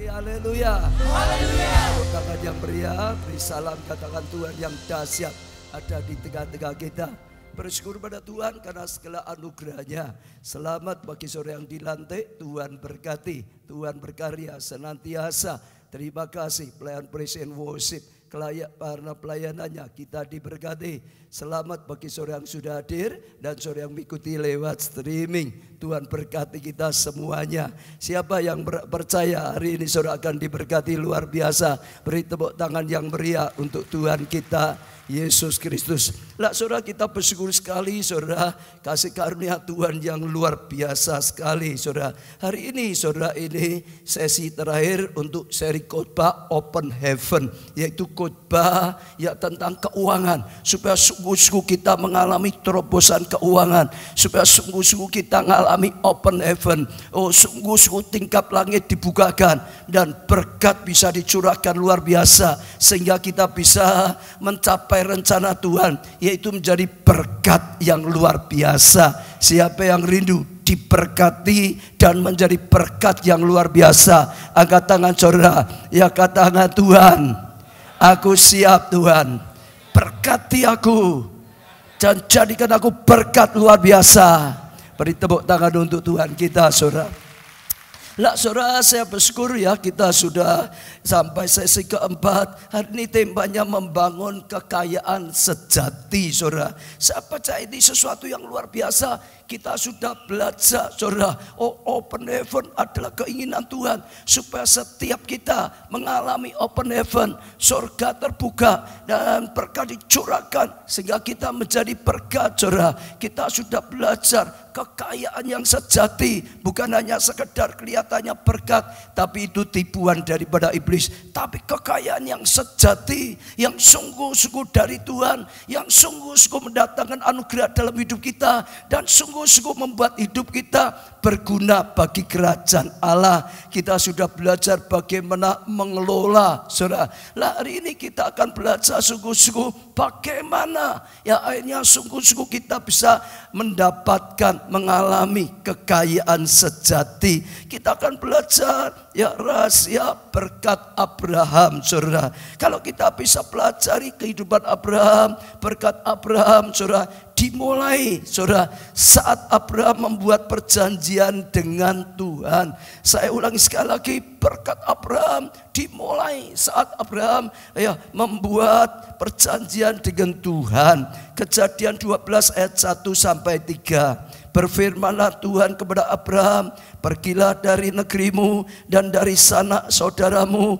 Haleluya. Haleluya. Tangan yang meriah, beri salam, katakan Tuhan yang dahsyat ada di tengah-tengah kita. Bersyukur pada Tuhan karena segala anugerahnya. Selamat bagi sore yang dilantik, Tuhan berkati, Tuhan berkarya senantiasa. Terima kasih pelayan praise and worship, karena pelayanannya kita diberkati. Selamat bagi sore yang sudah hadir dan sore yang mengikuti lewat streaming. Tuhan berkati kita semuanya. Siapa yang percaya hari ini sore akan diberkati luar biasa, beri tepuk tangan yang meriah untuk Tuhan kita Yesus Kristus. Lah saudara, kita bersyukur sekali saudara, kasih karunia Tuhan yang luar biasa sekali saudara. Hari ini saudara, ini sesi terakhir untuk seri khotbah Open Heaven, yaitu khotbah ya tentang keuangan, supaya sungguh-sungguh kita mengalami terobosan keuangan, supaya sungguh-sungguh kita mengalami open heaven. Oh, sungguh-sungguh tingkap langit dibukakan dan berkat bisa dicurahkan luar biasa, sehingga kita bisa mencapai rencana Tuhan, yaitu menjadi berkat yang luar biasa. Siapa yang rindu diberkati dan menjadi berkat yang luar biasa, angkat tangan saudara, ya katakan Tuhan, aku siap Tuhan, berkati aku dan jadikan aku berkat luar biasa. Beri tepuk tangan untuk Tuhan kita saudara. Lah saudara, saya bersyukur ya kita sudah sampai sesi keempat. Hari ini temanya membangun kekayaan sejati saudara. Saya percaya ini sesuatu yang luar biasa. Kita sudah belajar saudara, open heaven adalah keinginan Tuhan, supaya setiap kita mengalami open heaven, surga terbuka dan berkat dicurahkan sehingga kita menjadi berkat saudara. Kita sudah belajar kekayaan yang sejati bukan hanya sekedar kelihatannya berkat, tapi itu tipuan daripada iblis. Tapi kekayaan yang sejati, yang sungguh-sungguh dari Tuhan, yang sungguh-sungguh mendatangkan anugerah dalam hidup kita, dan sungguh-sungguh membuat hidup kita berguna bagi kerajaan Allah. Kita sudah belajar bagaimana mengelola saudara. Lah hari ini kita akan belajar sungguh-sungguh bagaimana ya akhirnya sungguh-sungguh kita bisa mendapatkan, mengalami kekayaan sejati. Kita akan belajar ya rahasia berkat Abraham saudara. Kalau kita bisa pelajari kehidupan Abraham, berkat Abraham saudara, dimulai saudara saat Abraham membuat perjanjian dengan Tuhan. Saya ulangi sekali lagi, berkat Abraham dimulai saat Abraham ya membuat perjanjian dengan Tuhan. Kejadian 12 ayat 1 sampai 3. Berfirmanlah Tuhan kepada Abraham, pergilah dari negerimu dan dari sanak saudaramu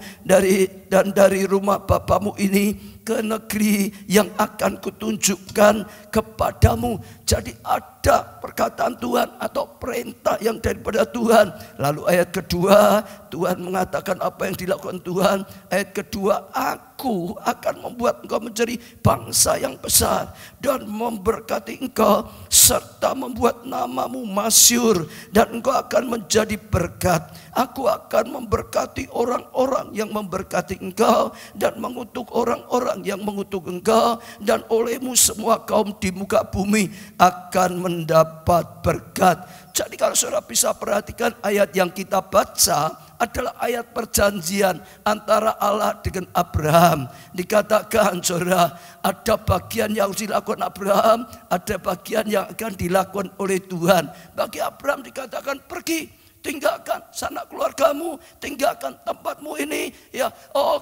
dan dari rumah bapamu ini ke negeri yang akan kutunjukkan kepadamu. Jadi ada perkataan Tuhan atau perintah yang daripada Tuhan. Lalu ayat kedua, Tuhan mengatakan apa yang dilakukan Tuhan. Ayat kedua, aku akan membuat engkau menjadi bangsa yang besar dan memberkati engkau serta membuat namamu masyhur, dan engkau akan menjadi berkat. Aku akan memberkati orang-orang yang memberkati engkau dan mengutuk orang-orang yang mengutuk engkau, dan olehmu semua kaum di muka bumi akan mendapat berkat. Jadi kalau saudara bisa perhatikan, ayat yang kita baca adalah ayat perjanjian antara Allah dengan Abraham. Dikatakan saudara, ada bagian yang harus dilakukan Abraham, ada bagian yang akan dilakukan oleh Tuhan. Bagi Abraham dikatakan pergi, tinggalkan sanak keluargamu, tinggalkan tempatmu ini, ya,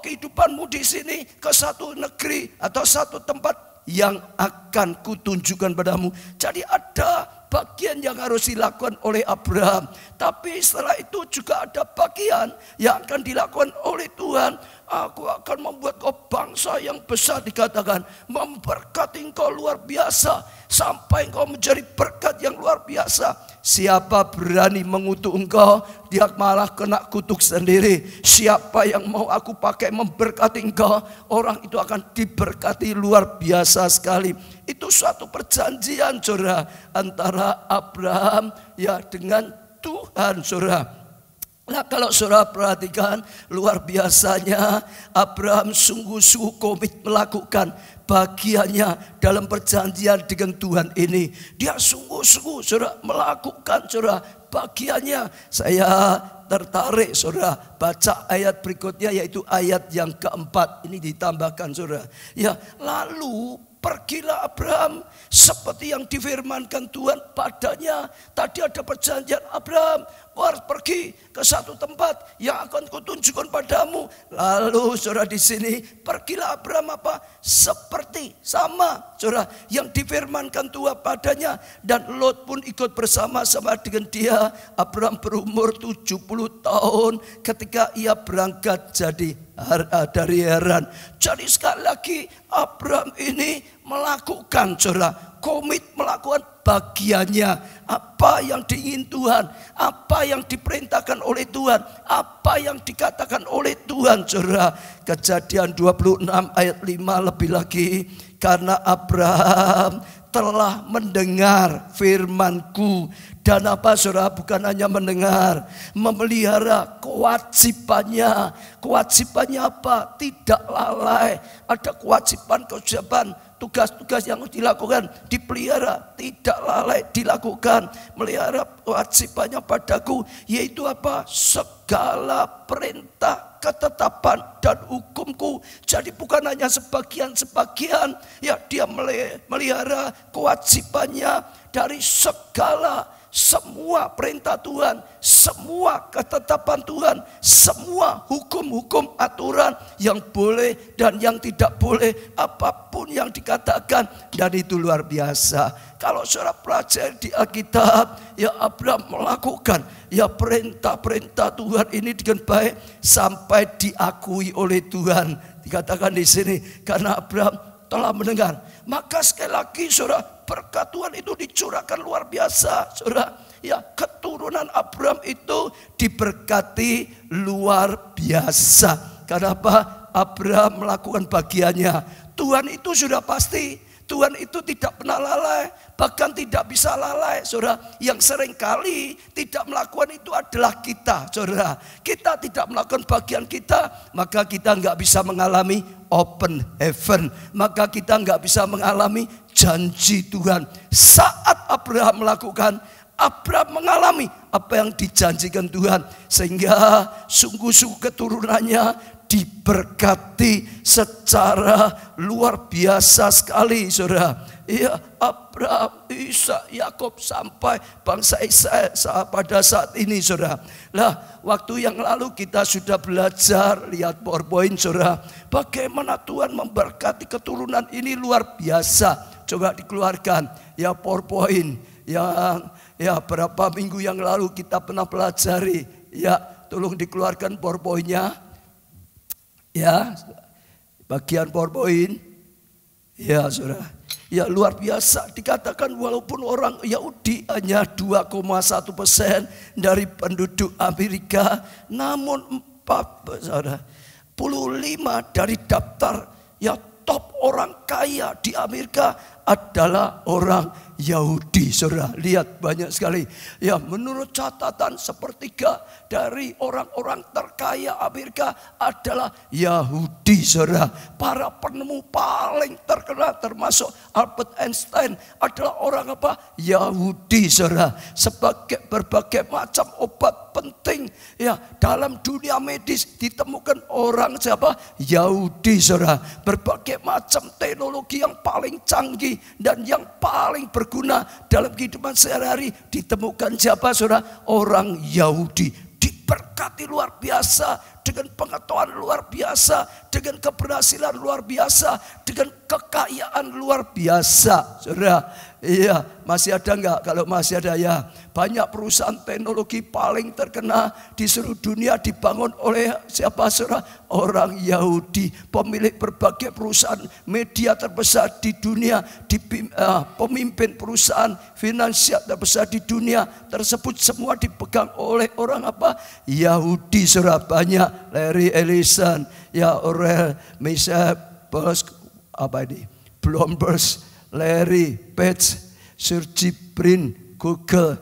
kehidupanmu di sini ke satu negeri atau satu tempat yang akan kutunjukkan padamu. Jadi ada bagian yang harus dilakukan oleh Abraham, tapi setelah itu juga ada bagian yang akan dilakukan oleh Tuhan. Aku akan membuat kau bangsa yang besar, dikatakan memberkati engkau luar biasa sampai engkau menjadi berkat yang luar biasa. Siapa berani mengutuk engkau, dia malah kena kutuk sendiri. Siapa yang mau aku pakai memberkati engkau, orang itu akan diberkati luar biasa sekali. Itu suatu perjanjian saudara antara Abraham ya dengan Tuhan saudara. Nah, kalau saudara perhatikan, luar biasanya Abraham sungguh-sungguh komit melakukan bagiannya dalam perjanjian dengan Tuhan ini. Dia sungguh-sungguh saudara melakukan saudara bagiannya. Saya tertarik saudara baca ayat berikutnya, yaitu ayat yang keempat. Ini ditambahkan saudara. Ya, lalu pergilah Abraham seperti yang difirmankan Tuhan padanya. Tadi ada perjanjian, Abraham harus pergi ke satu tempat yang akan kutunjukkan padamu. Lalu saudara di sini, pergilah Abraham apa? Seperti sama saudara yang difirmankan Tuhan padanya. Dan Lot pun ikut bersama-sama dengan dia. Abraham berumur 70 tahun ketika ia berangkat dari Haran. Jadi sekali lagi Abraham ini melakukan saudara, komit melakukan bagiannya. Apa yang diingin Tuhan, apa yang diperintahkan oleh Tuhan, apa yang dikatakan oleh Tuhan saudara. Kejadian 26 ayat 5 lebih lagi, karena Abraham telah mendengar firman-Ku. Dan apa saudara, bukan hanya mendengar, memelihara kewajibannya. Kewajibannya apa? Tidak lalai. Ada kewajiban, tugas-tugas yang harus dilakukan, dipelihara, tidak lalai dilakukan. Melihara kewajibannya padaku, yaitu apa? Segala perintah, ketetapan dan hukumku. Jadi bukan hanya sebagian-sebagian, ya, dia melihara kewajibannya dari semua perintah Tuhan, semua ketetapan Tuhan, semua hukum-hukum aturan yang boleh dan yang tidak boleh, apapun yang dikatakan. Dan itu luar biasa. Kalau saudara pelajari di Alkitab, ya, Abraham melakukan ya perintah-perintah Tuhan ini dengan baik sampai diakui oleh Tuhan. Dikatakan di sini, karena Abraham telah mendengar. Maka sekali lagi saudara, berkat Tuhan itu dicurahkan luar biasa saudara. Ya, keturunan Abraham itu diberkati luar biasa. Karena apa? Abraham melakukan bagiannya. Tuhan itu sudah pasti. Tuhan itu tidak pernah lalai, bahkan tidak bisa lalai saudara. Yang seringkali tidak melakukan itu adalah kita saudara. Kita tidak melakukan bagian kita, maka kita nggak bisa mengalami open heaven, maka kita nggak bisa mengalami janji Tuhan. Saat Abraham melakukan, Abraham mengalami apa yang dijanjikan Tuhan, sehingga sungguh-sungguh keturunannya diberkati secara luar biasa sekali saudara. Ya, Abraham, Ishak, Yakub sampai bangsa Israel pada saat ini saudara. Lah, waktu yang lalu kita sudah belajar, lihat PowerPoint saudara, bagaimana Tuhan memberkati keturunan ini luar biasa. Coba dikeluarkan ya PowerPoint yang ya berapa minggu yang lalu kita pernah pelajari. Ya, tolong dikeluarkan PowerPoint-nya. Ya, bagian PowerPoint. Ya saudara, ya luar biasa. Dikatakan walaupun orang Yahudi hanya 2,1% dari penduduk Amerika, namun 45 dari daftar ya top orang kaya di Amerika adalah orang Yahudi saudara. Lihat banyak sekali. Ya, menurut catatan sepertiga dari orang-orang terkaya Amerika adalah Yahudi saudara. Para penemu paling terkenal termasuk Albert Einstein adalah orang apa? Yahudi saudara. Sebagai berbagai macam obat penting ya dalam dunia medis ditemukan orang siapa? Yahudi saudara. Berbagai macam teknologi yang paling canggih dan yang paling berguna dalam kehidupan sehari-hari ditemukan siapa saudara? Orang Yahudi. Diberkati luar biasa dengan pengetahuan luar biasa, dengan keberhasilan luar biasa, dengan kekayaan luar biasa saudara. Iya, masih ada enggak? Kalau masih ada ya, banyak perusahaan teknologi paling terkenal di seluruh dunia dibangun oleh siapa saudara? Orang Yahudi. Pemilik berbagai perusahaan media terbesar di dunia, pemimpin perusahaan finansial terbesar di dunia tersebut semua dipegang oleh orang apa? Yahudi saudara. Banyak, Larry Ellison, ya, Orel, Michel, apa ini? Bloomberg, Larry Page, Sergey Brin, Google,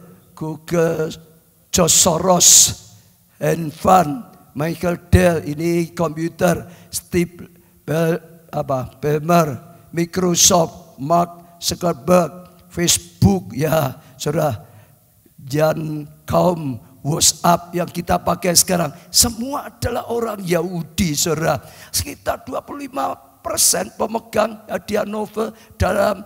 George Soros, Van, Michael Dell, ini komputer, Steve Ballmer, Microsoft, Mark Zuckerberg, Facebook, ya saudara, Jan Kaum, WhatsApp yang kita pakai sekarang, semua adalah orang Yahudi, saudara. Sekitar 25% pemegang hadiah Nobel dalam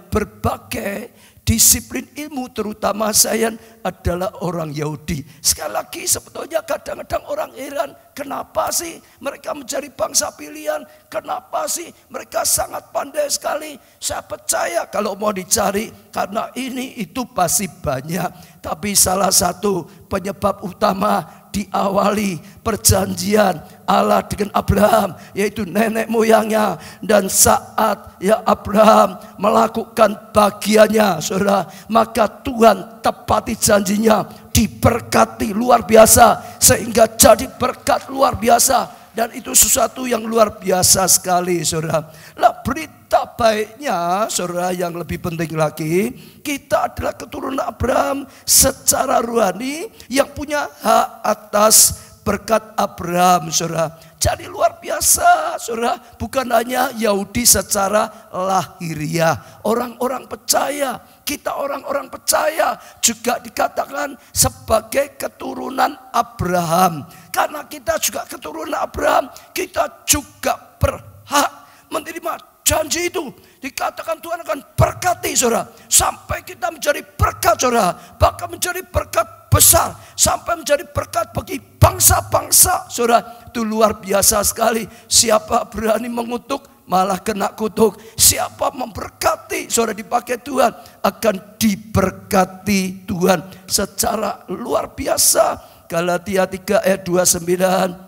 berbagai disiplin ilmu, terutama sains, adalah orang Yahudi. Sekali lagi, sebetulnya kadang-kadang orang heran, kenapa sih mereka menjadi bangsa pilihan? Kenapa sih mereka sangat pandai sekali? Saya percaya kalau mau dicari, karena ini itu pasti banyak. Tapi salah satu penyebab utama diawali perjanjian Allah dengan Abraham, yaitu nenek moyangnya. Dan saat Abraham melakukan bagiannya, saudara, maka Tuhan tepati janjinya, diberkati luar biasa, sehingga jadi berkat luar biasa. Dan itu sesuatu yang luar biasa sekali, saudara. Lah, berita baiknya, saudara, yang lebih penting lagi, kita adalah keturunan Abraham secara rohani yang punya hak atas berkat Abraham, saudara. Jadi luar biasa, saudara. Bukan hanya Yahudi secara lahiriah, orang-orang percaya, kita orang-orang percaya juga dikatakan sebagai keturunan Abraham. Karena kita juga keturunan Abraham, kita juga berhak menerima janji itu. Dikatakan Tuhan akan berkati, saudara, sampai kita menjadi berkat, saudara, bahkan menjadi berkat besar, sampai menjadi berkat bagi bangsa-bangsa, saudara. Itu luar biasa sekali. Siapa berani mengutuk, malah kena kutuk. Siapa memberkati, saudara, dipakai Tuhan, akan diberkati Tuhan secara luar biasa. Galatia 3 ayat 29.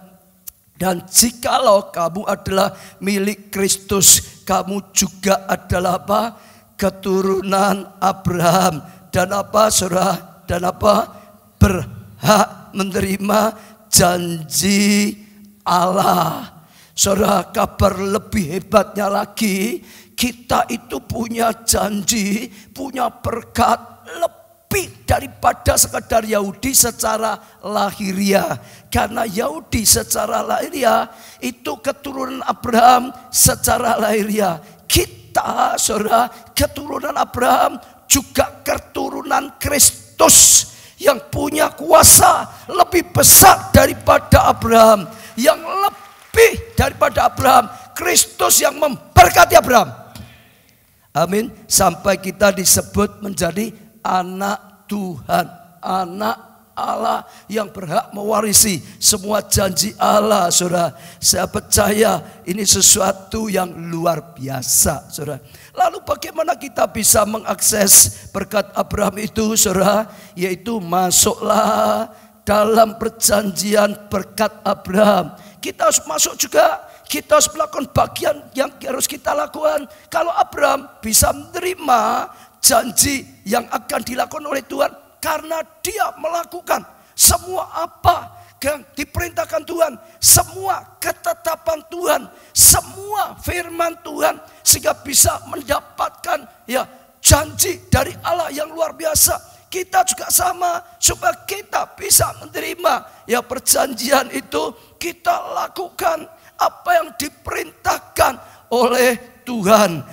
Dan jikalau kamu adalah milik Kristus, kamu juga adalah apa? Keturunan Abraham. Dan apa, saudara? Dan apa? Berhak menerima janji Allah. Saudara, kabar lebih hebatnya lagi, kita itu punya janji, punya berkat lebih daripada sekedar Yahudi secara lahiriah. Karena Yahudi secara lahiriah itu keturunan Abraham secara lahiriah. Kita, saudara, keturunan Abraham juga keturunan Kristus yang punya kuasa lebih besar daripada Abraham, yang lebih daripada Abraham. Kristus yang memberkati Abraham. Amin. Sampai kita disebut menjadi anak Tuhan, anak Allah yang berhak mewarisi semua janji Allah, saudara. Saya percaya ini sesuatu yang luar biasa, saudara. Lalu bagaimana kita bisa mengakses berkat Abraham itu, saudara? Yaitu masuklah dalam perjanjian berkat Abraham. Kita harus masuk juga. Kita harus melakukan bagian yang harus kita lakukan. Kalau Abraham bisa menerima janji yang akan dilakukan oleh Tuhan, karena dia melakukan semua apa yang diperintahkan Tuhan, semua ketetapan Tuhan, semua firman Tuhan, sehingga bisa mendapatkan janji dari Allah yang luar biasa. Kita juga sama, supaya kita bisa menerima perjanjian itu, kita lakukan apa yang diperintahkan oleh Tuhan.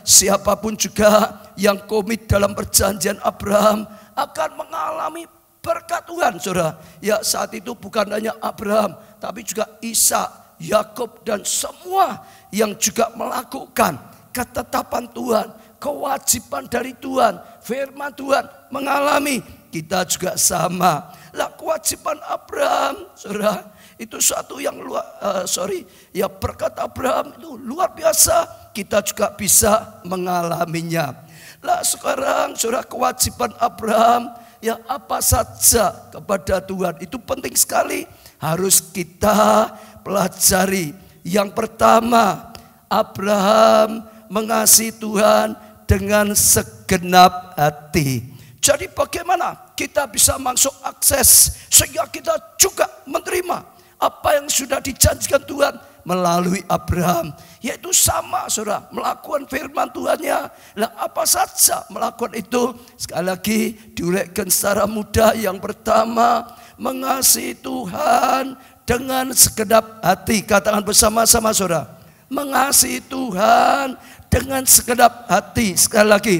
Siapapun juga yang komit dalam perjanjian Abraham akan mengalami berkat Tuhan, saudara. Saat itu bukan hanya Abraham, tapi juga Ishak, Yakub, dan semua yang juga melakukan ketetapan Tuhan, kewajiban dari Tuhan, firman Tuhan, mengalami. Kita juga sama. Lah, kewajiban Abraham, saudara, itu suatu yang berkat Abraham itu luar biasa. Kita juga bisa mengalaminya. Lah, sekarang, saudara, kewajiban Abraham apa saja kepada Tuhan itu penting sekali, harus kita pelajari. Yang pertama, Abraham mengasihi Tuhan dengan segenap hati. Jadi bagaimana kita bisa masuk akses sehingga kita juga menerima apa yang sudah dijanjikan Tuhan melalui Abraham. Yaitu sama saudara, melakukan firman Tuhannya. Nah, apa saja melakukan itu? Sekali lagi diuraikan secara mudah. Yang pertama, mengasihi Tuhan dengan segenap hati. Katakan bersama-sama saudara, mengasihi Tuhan dengan segenap hati. Sekali lagi,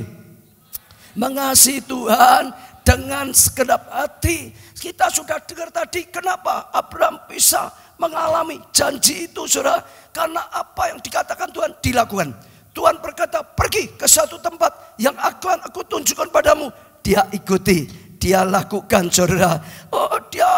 mengasihi Tuhan dengan segenap hati. Kita sudah dengar tadi kenapa Abraham bisa mengalami janji itu saudara. Karena apa yang dikatakan Tuhan dilakukan. Tuhan berkata, pergi ke satu tempat yang akan aku tunjukkan padamu. Dia ikuti, dia lakukan saudara. Oh, dia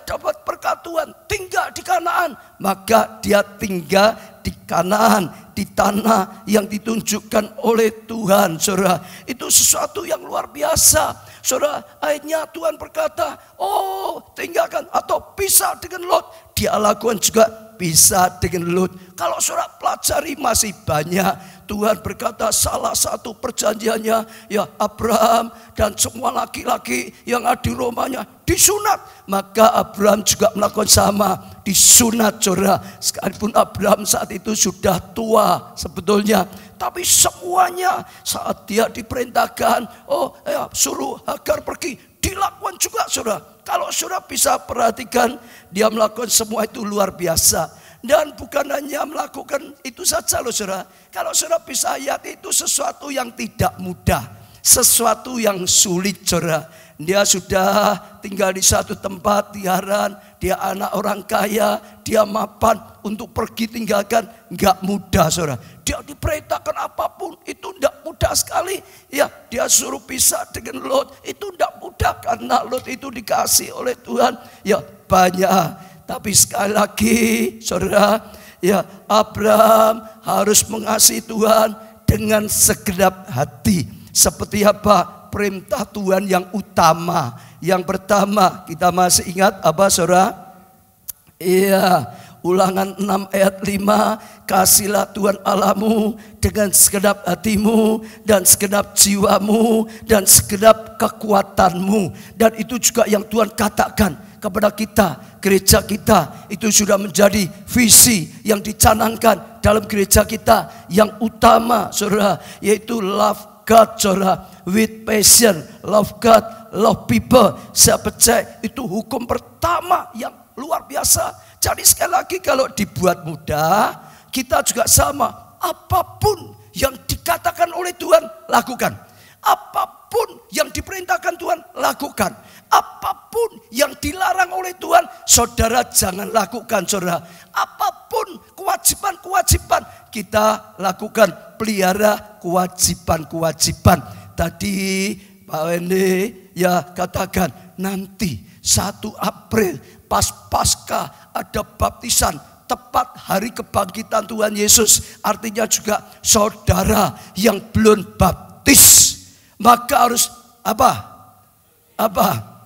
dapat berkat Tuhan, tinggal di Kanaan. Maka dia tinggal di Kanaan, di tanah yang ditunjukkan oleh Tuhan saudara. Itu sesuatu yang luar biasa saudara. Akhirnya Tuhan berkata, oh tinggalkan atau pisah dengan Lot. Dia lakukan juga pisah dengan Lot. Kalau saudara pelajari masih banyak. Tuhan berkata salah satu perjanjiannya, ya Abraham dan semua laki-laki yang ada di rumahnya disunat. Maka Abraham juga melakukan sama, disunat saudara. Sekalipun Abraham saat itu sudah tua sebetulnya, tapi semuanya saat dia diperintahkan, oh ya suruh Hagar pergi, dilakukan juga saudara. Kalau saudara bisa perhatikan, dia melakukan semua itu luar biasa. Dan bukan hanya melakukan itu saja loh saudara. Kalau saudara bisa lihat, itu sesuatu yang tidak mudah, sesuatu yang sulit saudara. Dia sudah tinggal di satu tempat di Haran, dia anak orang kaya, dia mapan untuk pergi tinggalkan, enggak mudah saudara. Dia diperintahkan apapun itu enggak mudah sekali. Ya, dia suruh pisah dengan Lot, itu enggak mudah karena Lot itu dikasih oleh Tuhan ya banyak. Tapi sekali lagi saudara, ya Abraham harus mengasihi Tuhan dengan segenap hati. Seperti apa perintah Tuhan yang utama? Yang pertama, kita masih ingat apa saudara? Iya, Ulangan 6 ayat 5, kasihlah Tuhan Allahmu dengan segenap hatimu dan segenap jiwamu dan segenap kekuatanmu. Dan itu juga yang Tuhan katakan kepada kita, gereja kita. Itu sudah menjadi visi yang dicanangkan dalam gereja kita yang utama saudara, yaitu love God saudara, with passion. Love God, love people. Saya percaya itu hukum pertama yang luar biasa. Jadi sekali lagi kalau dibuat mudah, kita juga sama. Apapun yang dikatakan oleh Tuhan, lakukan. Apapun yang diperintahkan Tuhan, lakukan. Apapun yang dilarang oleh Tuhan, saudara jangan lakukan saudara. Apapun kewajiban-kewajiban, kita lakukan, pelihara kewajiban-kewajiban. Tadi Pak Wendy ya katakan, nanti 1 April pas Paskah ada baptisan, tepat hari kebangkitan Tuhan Yesus. Artinya juga saudara yang belum baptis, maka harus apa?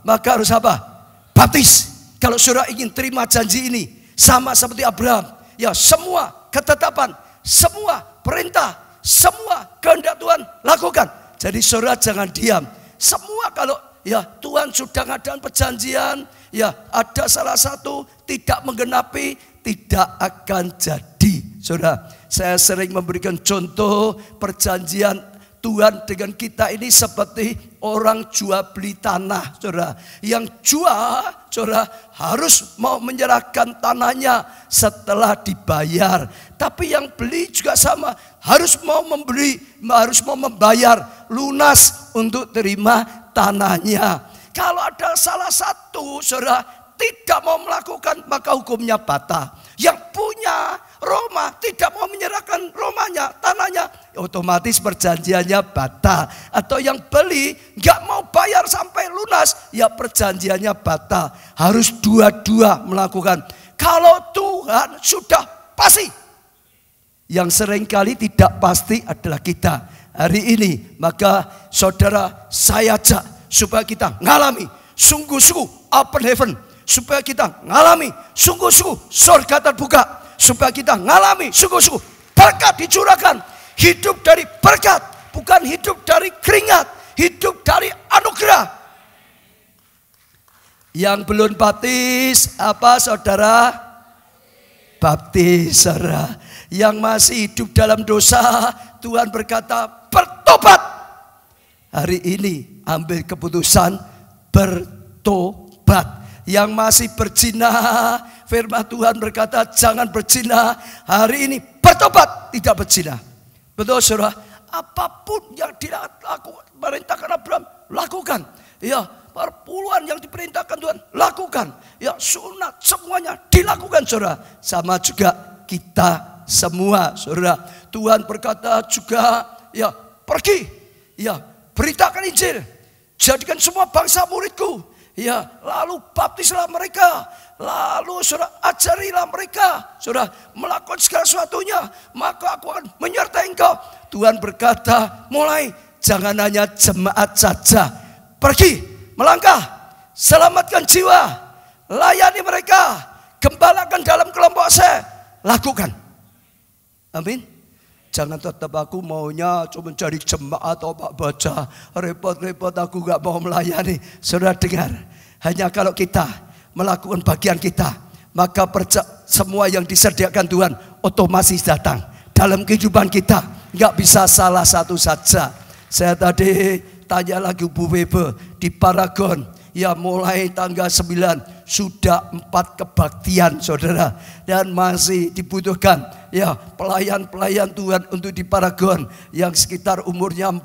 Maka harus apa? Baptis. Kalau saudara ingin terima janji ini, sama seperti Abraham, ya semua ketetapan, semua perintah, semua kehendak Tuhan lakukan. Jadi saudara jangan diam. Semua kalau ya Tuhan sudah ngadakan perjanjian, ya ada salah satu tidak menggenapi, tidak akan jadi. Saudara, saya sering memberikan contoh perjanjian Tuhan dengan kita ini seperti orang jual beli tanah saudara. Yang jual saudara harus mau menyerahkan tanahnya setelah dibayar. Tapi yang beli juga sama, harus mau membeli, harus mau membayar lunas untuk terima tanahnya. Kalau ada salah satu saudara tidak mau melakukan, maka hukumnya batal. Yang punya rumah tidak mau menyerahkan rumahnya, tanahnya, otomatis perjanjiannya batal. Atau yang beli nggak mau bayar sampai lunas, ya perjanjiannya batal. Harus dua-dua melakukan. Kalau Tuhan sudah pasti, yang seringkali tidak pasti adalah kita hari ini. Maka saudara, saya ajak supaya kita ngalami sungguh-sungguh open heaven, supaya kita ngalami sungguh-sungguh surga terbuka, supaya kita ngalami sungguh-sungguh berkat dicurahkan. Hidup dari berkat, bukan hidup dari keringat, hidup dari anugerah. Yang belum baptis apa saudara? baptis, saudara. Yang masih hidup dalam dosa, Tuhan berkata bertobat. Hari ini ambil keputusan bertobat. Yang masih berzina, firman Tuhan berkata jangan berzina. Hari ini bertobat, tidak berzina. Betul saudara? Apapun yang dilakukan, perintahkan Abraham, lakukan. Ya, perpuluhan yang diperintahkan Tuhan, lakukan. Ya, sunat semuanya dilakukan saudara. Sama juga kita semua saudara. Tuhan berkata juga, ya pergi, ya beritakan Injil, jadikan semua bangsa muridku. Ya, lalu baptislah mereka, lalu saudara ajarilah mereka, saudara melakukan segala sesuatunya, maka aku akan menyertai engkau. Tuhan berkata, mulai jangan hanya jemaat saja, pergi, melangkah, selamatkan jiwa, layani mereka, gembalakan dalam kelompok saya, lakukan. Amin. Jangan tetap aku maunya cuma cari jemaat atau pak baca, repot-repot aku gak mau melayani. Saudara dengar, hanya kalau kita melakukan bagian kita, maka semua yang disediakan Tuhan otomatis datang dalam kehidupan kita. Gak bisa salah satu saja. Saya tadi tanya lagi Bu Webe di Paragon, ya mulai tanggal 9 sudah 4 kebaktian saudara, dan masih dibutuhkan ya pelayan-pelayan Tuhan untuk di Paragon yang sekitar umurnya 40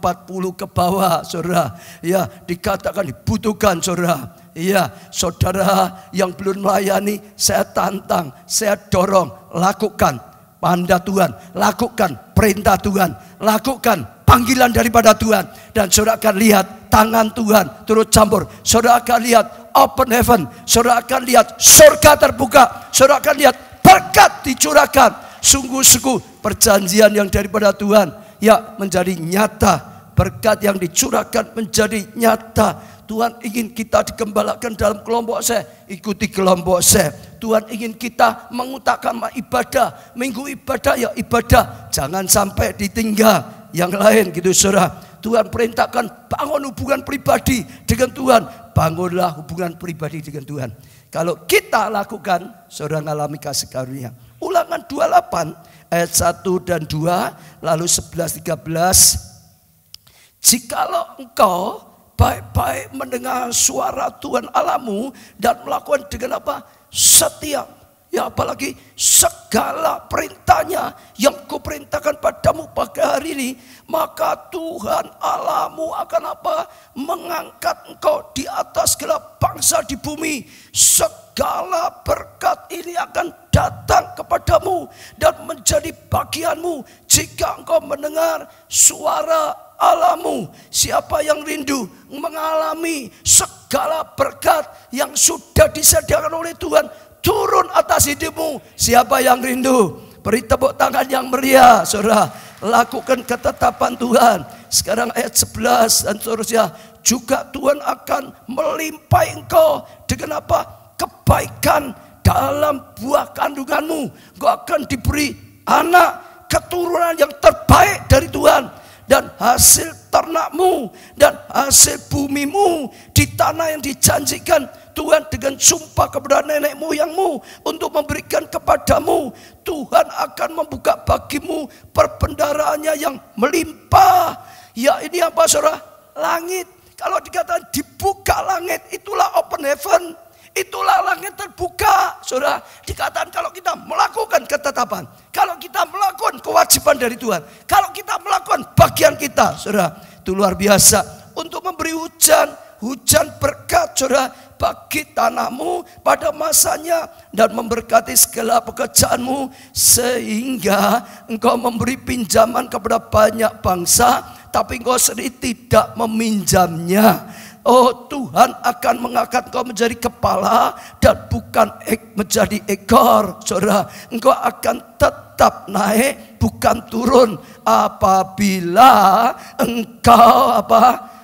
ke bawah saudara, ya dikatakan dibutuhkan saudara. Ya saudara yang belum melayani, saya tantang, saya dorong, lakukan panda Tuhan, lakukan perintah Tuhan, lakukan panggilan daripada Tuhan, dan saudara akan lihat tangan Tuhan turut campur. Saudara akan lihat open heaven, saudara akan lihat surga terbuka, saudara akan lihat berkat dicurahkan. Sungguh-sungguh perjanjian yang daripada Tuhan ya menjadi nyata, berkat yang dicurahkan menjadi nyata. Tuhan ingin kita digembalakan dalam kelompok saya, ikuti kelompok saya. Tuhan ingin kita mengutamakan ibadah, minggu ibadah ya ibadah, jangan sampai ditinggal yang lain gitu saudara. Tuhan perintahkan bangun hubungan pribadi dengan Tuhan, bangunlah hubungan pribadi dengan Tuhan. Kalau kita lakukan, saudara mengalami kasih karunia. Ulangan 28 ayat 1 dan 2, lalu 11, 13. Jikalau engkau baik-baik mendengar suara Tuhan Allahmu dan melakukan dengan apa? Setia. Ya apalagi segala perintahnya yang kuperintahkan padamu pada hari ini, maka Tuhan Allahmu akan apa? Mengangkat engkau di atas segala bangsa di bumi. Segala berkat ini akan datang kepadamu dan menjadi bagianmu jika engkau mendengar suara Allahmu. Siapa yang rindu mengalami segala berkat yang sudah disediakan oleh Tuhan turun atas hidupmu? Siapa yang rindu? Beri tepuk tangan yang meriah, saudara. Lakukan ketetapan Tuhan. Sekarang ayat 11 dan seterusnya. Juga Tuhan akan melimpahi engkau dengan apa? Kebaikan dalam buah kandunganmu. Engkau akan diberi anak keturunan yang terbaik dari Tuhan. Dan hasil ternakmu dan hasil bumimu di tanah yang dijanjikan Tuhan dengan sumpah kepada nenek moyangmu untuk memberikan kepadamu. Tuhan akan membuka bagimu perbendaharaannya yang melimpah. Ya ini apa saudara? Langit. Kalau dikatakan dibuka langit, itulah open heaven. Itulah langit terbuka, saudara. Dikatakan kalau kita melakukan ketetapan, kalau kita melakukan kewajiban dari Tuhan, kalau kita melakukan bagian kita, saudara, itu luar biasa. Untuk memberi hujan berkat, saudara, bagi tanahmu pada masanya dan memberkati segala pekerjaanmu, sehingga engkau memberi pinjaman kepada banyak bangsa, tapi engkau sendiri tidak meminjamnya. Oh, Tuhan akan mengangkat engkau menjadi kepala dan bukan menjadi ekor, saudara. Engkau akan tetap naik, bukan turun. Apabila engkau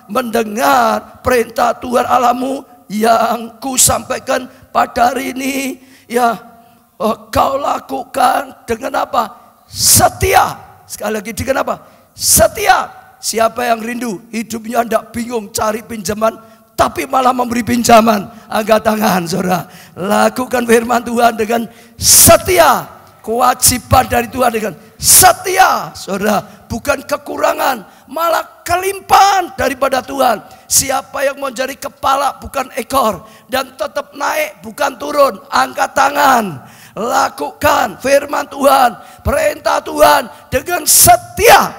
mendengar perintah Tuhan Allahmu yang ku sampaikan pada hari ini, ya, kau lakukan dengan apa? Setia. Sekali lagi dengan apa? Setia. Siapa yang rindu hidupnya tidak bingung cari pinjaman, tapi malah memberi pinjaman? Angkat tangan saudara. Lakukan firman Tuhan dengan setia. Kewajiban dari Tuhan dengan setia, saudara, bukan kekurangan, malah kelimpahan daripada Tuhan. Siapa yang mau jadi kepala bukan ekor, dan tetap naik bukan turun, angkat tangan, lakukan firman Tuhan, perintah Tuhan dengan setia.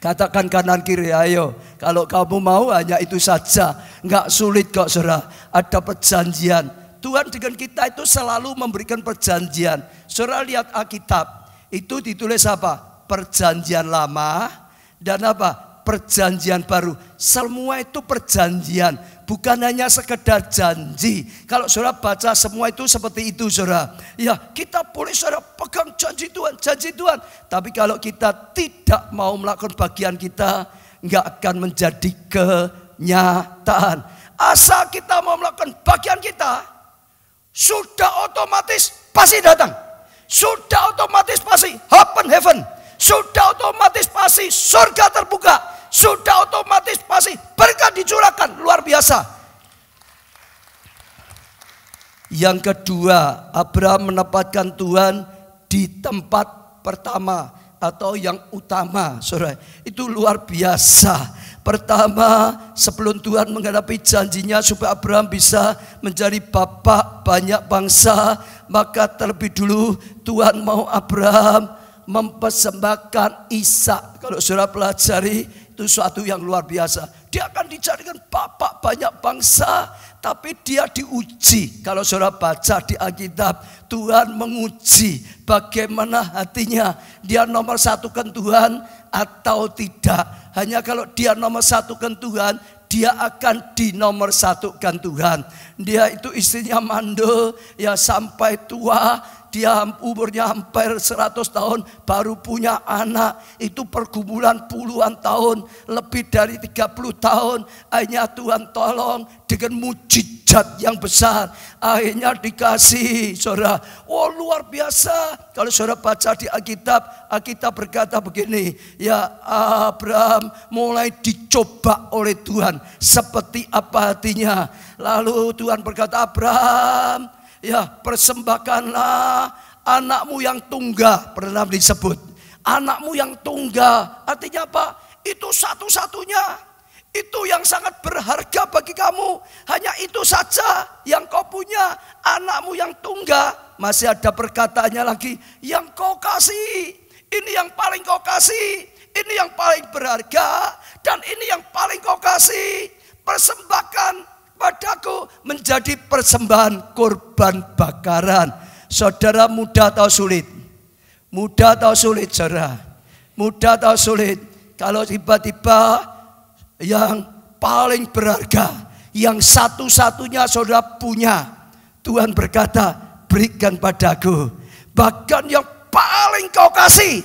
Katakan kanan kiri, ayo. Kalau kamu mau hanya itu saja, nggak sulit kok, saudara. Ada perjanjian. Tuhan dengan kita itu selalu memberikan perjanjian. Saudara lihat Alkitab, itu ditulis apa? Perjanjian lama dan apa? Perjanjian baru. Semua itu perjanjian, bukan hanya sekedar janji. Kalau saudara baca semua itu seperti itu, saudara. Ya, kita boleh saudara pegang janji Tuhan, janji Tuhan. Tapi kalau kita tidak mau melakukan bagian kita, nggak akan menjadi kenyataan. Asal kita mau melakukan bagian kita, sudah otomatis pasti datang. Sudah otomatis pasti open heaven. Sudah otomatis pasti surga terbuka. Sudah otomatis pasti berkat dicurahkan. Luar biasa. Yang kedua, Abraham menempatkan Tuhan di tempat pertama atau yang utama, saudara. Itu luar biasa. Pertama, sebelum Tuhan menghadapi janjinya supaya Abraham bisa menjadi bapak banyak bangsa, maka terlebih dulu Tuhan mau Abraham mempersembahkan Ishak. Kalau saudara pelajari, itu suatu yang luar biasa. Dia akan dijadikan bapak banyak bangsa, tapi dia diuji. Kalau saudara baca di Alkitab, Tuhan menguji bagaimana hatinya. Dia nomor satukan Tuhan atau tidak. Hanya kalau dia nomor satukan Tuhan, dia akan dinomor satukan Tuhan. Dia itu istrinya mandul, ya sampai tua. Dia umurnya hampir 100 tahun baru punya anak. Itu pergumulan puluhan tahun, lebih dari 30 tahun. Akhirnya Tuhan tolong dengan mujizat yang besar. Akhirnya dikasih, saudara. Oh, luar biasa. Kalau saudara baca di Alkitab, Alkitab berkata begini, ya Abraham mulai dicoba oleh Tuhan seperti apa hatinya. Lalu Tuhan berkata, Abraham, ya persembahkanlah anakmu yang tunggal. Pernah disebut anakmu yang tunggal, artinya apa? Itu satu-satunya, itu yang sangat berharga bagi kamu. Hanya itu saja yang kau punya, anakmu yang tunggal. Masih ada perkataannya lagi, yang kau kasih. Ini yang paling kau kasih, ini yang paling berharga, dan ini yang paling kau kasih. Persembahkan padaku menjadi persembahan korban bakaran. Saudara, mudah atau sulit? Mudah atau sulit, saudara? Mudah atau sulit? Kalau tiba-tiba yang paling berharga, yang satu-satunya saudara punya, Tuhan berkata, berikan padaku. Bahkan yang paling kau kasih,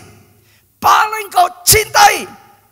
paling kau cintai,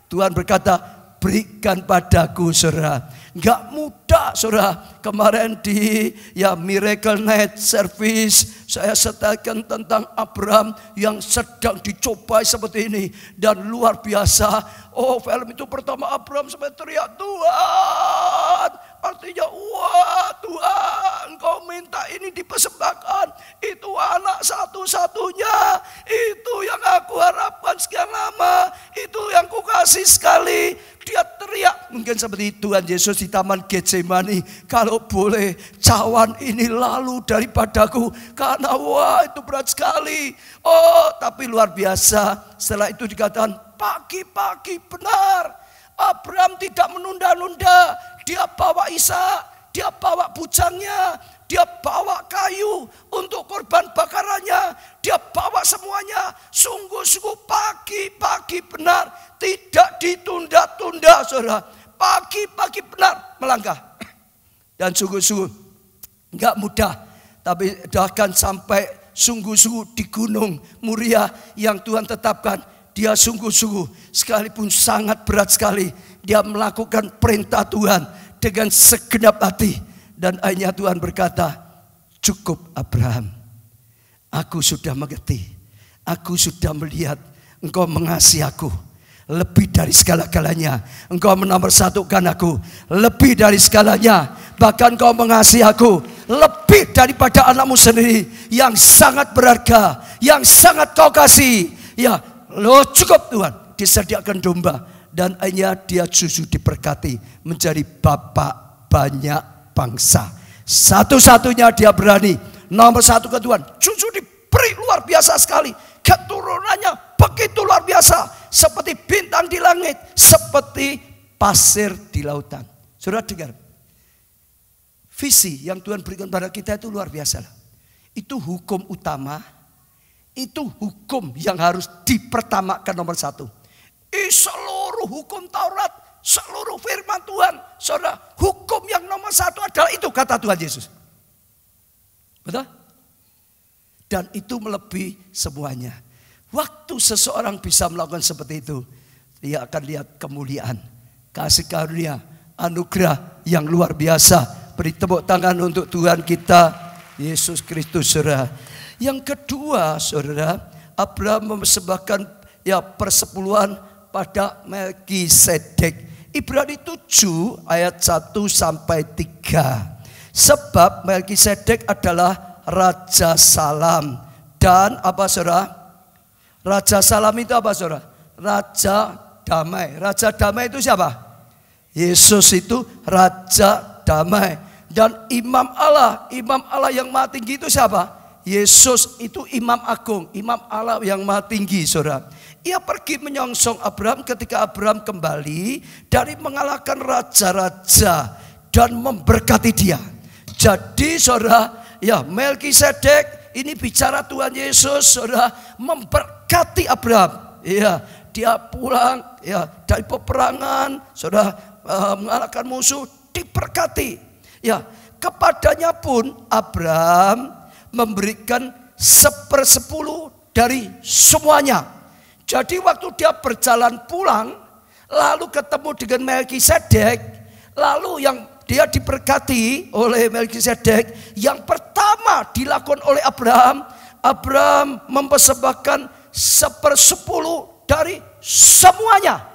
Tuhan berkata, berikan padaku, saudara. Gak mudah, saudara. Kemarin di Miracle Night Service, saya sertakan tentang Abraham yang sedang dicobai seperti ini. Dan luar biasa. Oh, film itu pertama Abraham sampai teriak, Tuhan. Artinya, wah Tuhan, Engkau minta ini dipersembahkan. Itu anak satu-satunya. Itu yang aku harapkan sekian lama. Itu yang ku kasih sekali. Dia teriak, mungkin seperti Tuhan Yesus di Taman Getsemani, kalau boleh cawan ini lalu daripadaku, karena wah itu berat sekali. Oh, tapi luar biasa. Setelah itu dikatakan pagi-pagi benar. Abraham tidak menunda-nunda. Dia bawa Ishak, dia bawa bujangnya, dia bawa kayu untuk korban bakarannya, dia bawa semuanya. Sungguh-sungguh pagi-pagi benar, tidak ditunda-tunda, saudara. Pagi-pagi benar melangkah. Dan sungguh-sungguh enggak mudah, tapi bahkan sampai sungguh-sungguh di Gunung Muria yang Tuhan tetapkan, dia sungguh-sungguh sekalipun sangat berat sekali, dia melakukan perintah Tuhan dengan segenap hati. Dan akhirnya Tuhan berkata, cukup Abraham, aku sudah mengerti, aku sudah melihat engkau mengasihi aku lebih dari segala-galanya. Engkau menomorsatukan aku lebih dari segalanya. Bahkan engkau mengasihi aku lebih lebih daripada anakmu sendiri yang sangat berharga, yang sangat kau kasih. Ya, lo cukup Tuhan, disediakan domba dan akhirnya dia justru diberkati menjadi bapak banyak bangsa. Satu-satunya dia berani nomor satu ke Tuhan, justru diberi luar biasa sekali. Keturunannya begitu luar biasa, seperti bintang di langit, seperti pasir di lautan. Saudara dengar, visi yang Tuhan berikan pada kita itu luar biasa. Itu hukum utama, itu hukum yang harus dipertamakan nomor satu. Seluruh hukum Taurat, seluruh firman Tuhan, saudara, hukum yang nomor satu adalah itu, kata Tuhan Yesus. Betul? Dan itu melebihi semuanya. Waktu seseorang bisa melakukan seperti itu, dia akan lihat kemuliaan, kasih karunia, anugerah yang luar biasa. Beri tepuk tangan untuk Tuhan kita Yesus Kristus, saudara. Yang kedua, saudara, Abraham mempersembahkan persepuluhan pada Melkisedek. Ibrani 7 ayat 1 sampai 3. Sebab Melkisedek adalah Raja Salam. Dan apa saudara? Raja Salam itu apa saudara? Raja Damai. Raja Damai itu siapa? Yesus itu Raja Damai. Dan Imam Allah yang maha tinggi itu siapa? Yesus itu Imam Agung, Imam Allah yang maha tinggi, saudara. Ia pergi menyongsong Abraham ketika Abraham kembali dari mengalahkan raja-raja dan memberkati dia. Jadi saudara, Melkisedek ini bicara Tuhan Yesus, saudara, memberkati Abraham. Dia pulang dari peperangan, saudara, mengalahkan musuh, diberkati. Kepadanya pun Abraham memberikan 1/10 dari semuanya. Jadi waktu dia berjalan pulang, lalu ketemu dengan Melkisedek, lalu yang dia diberkati oleh Melkisedek, yang pertama dilakukan oleh Abraham mempersembahkan 1/10 dari semuanya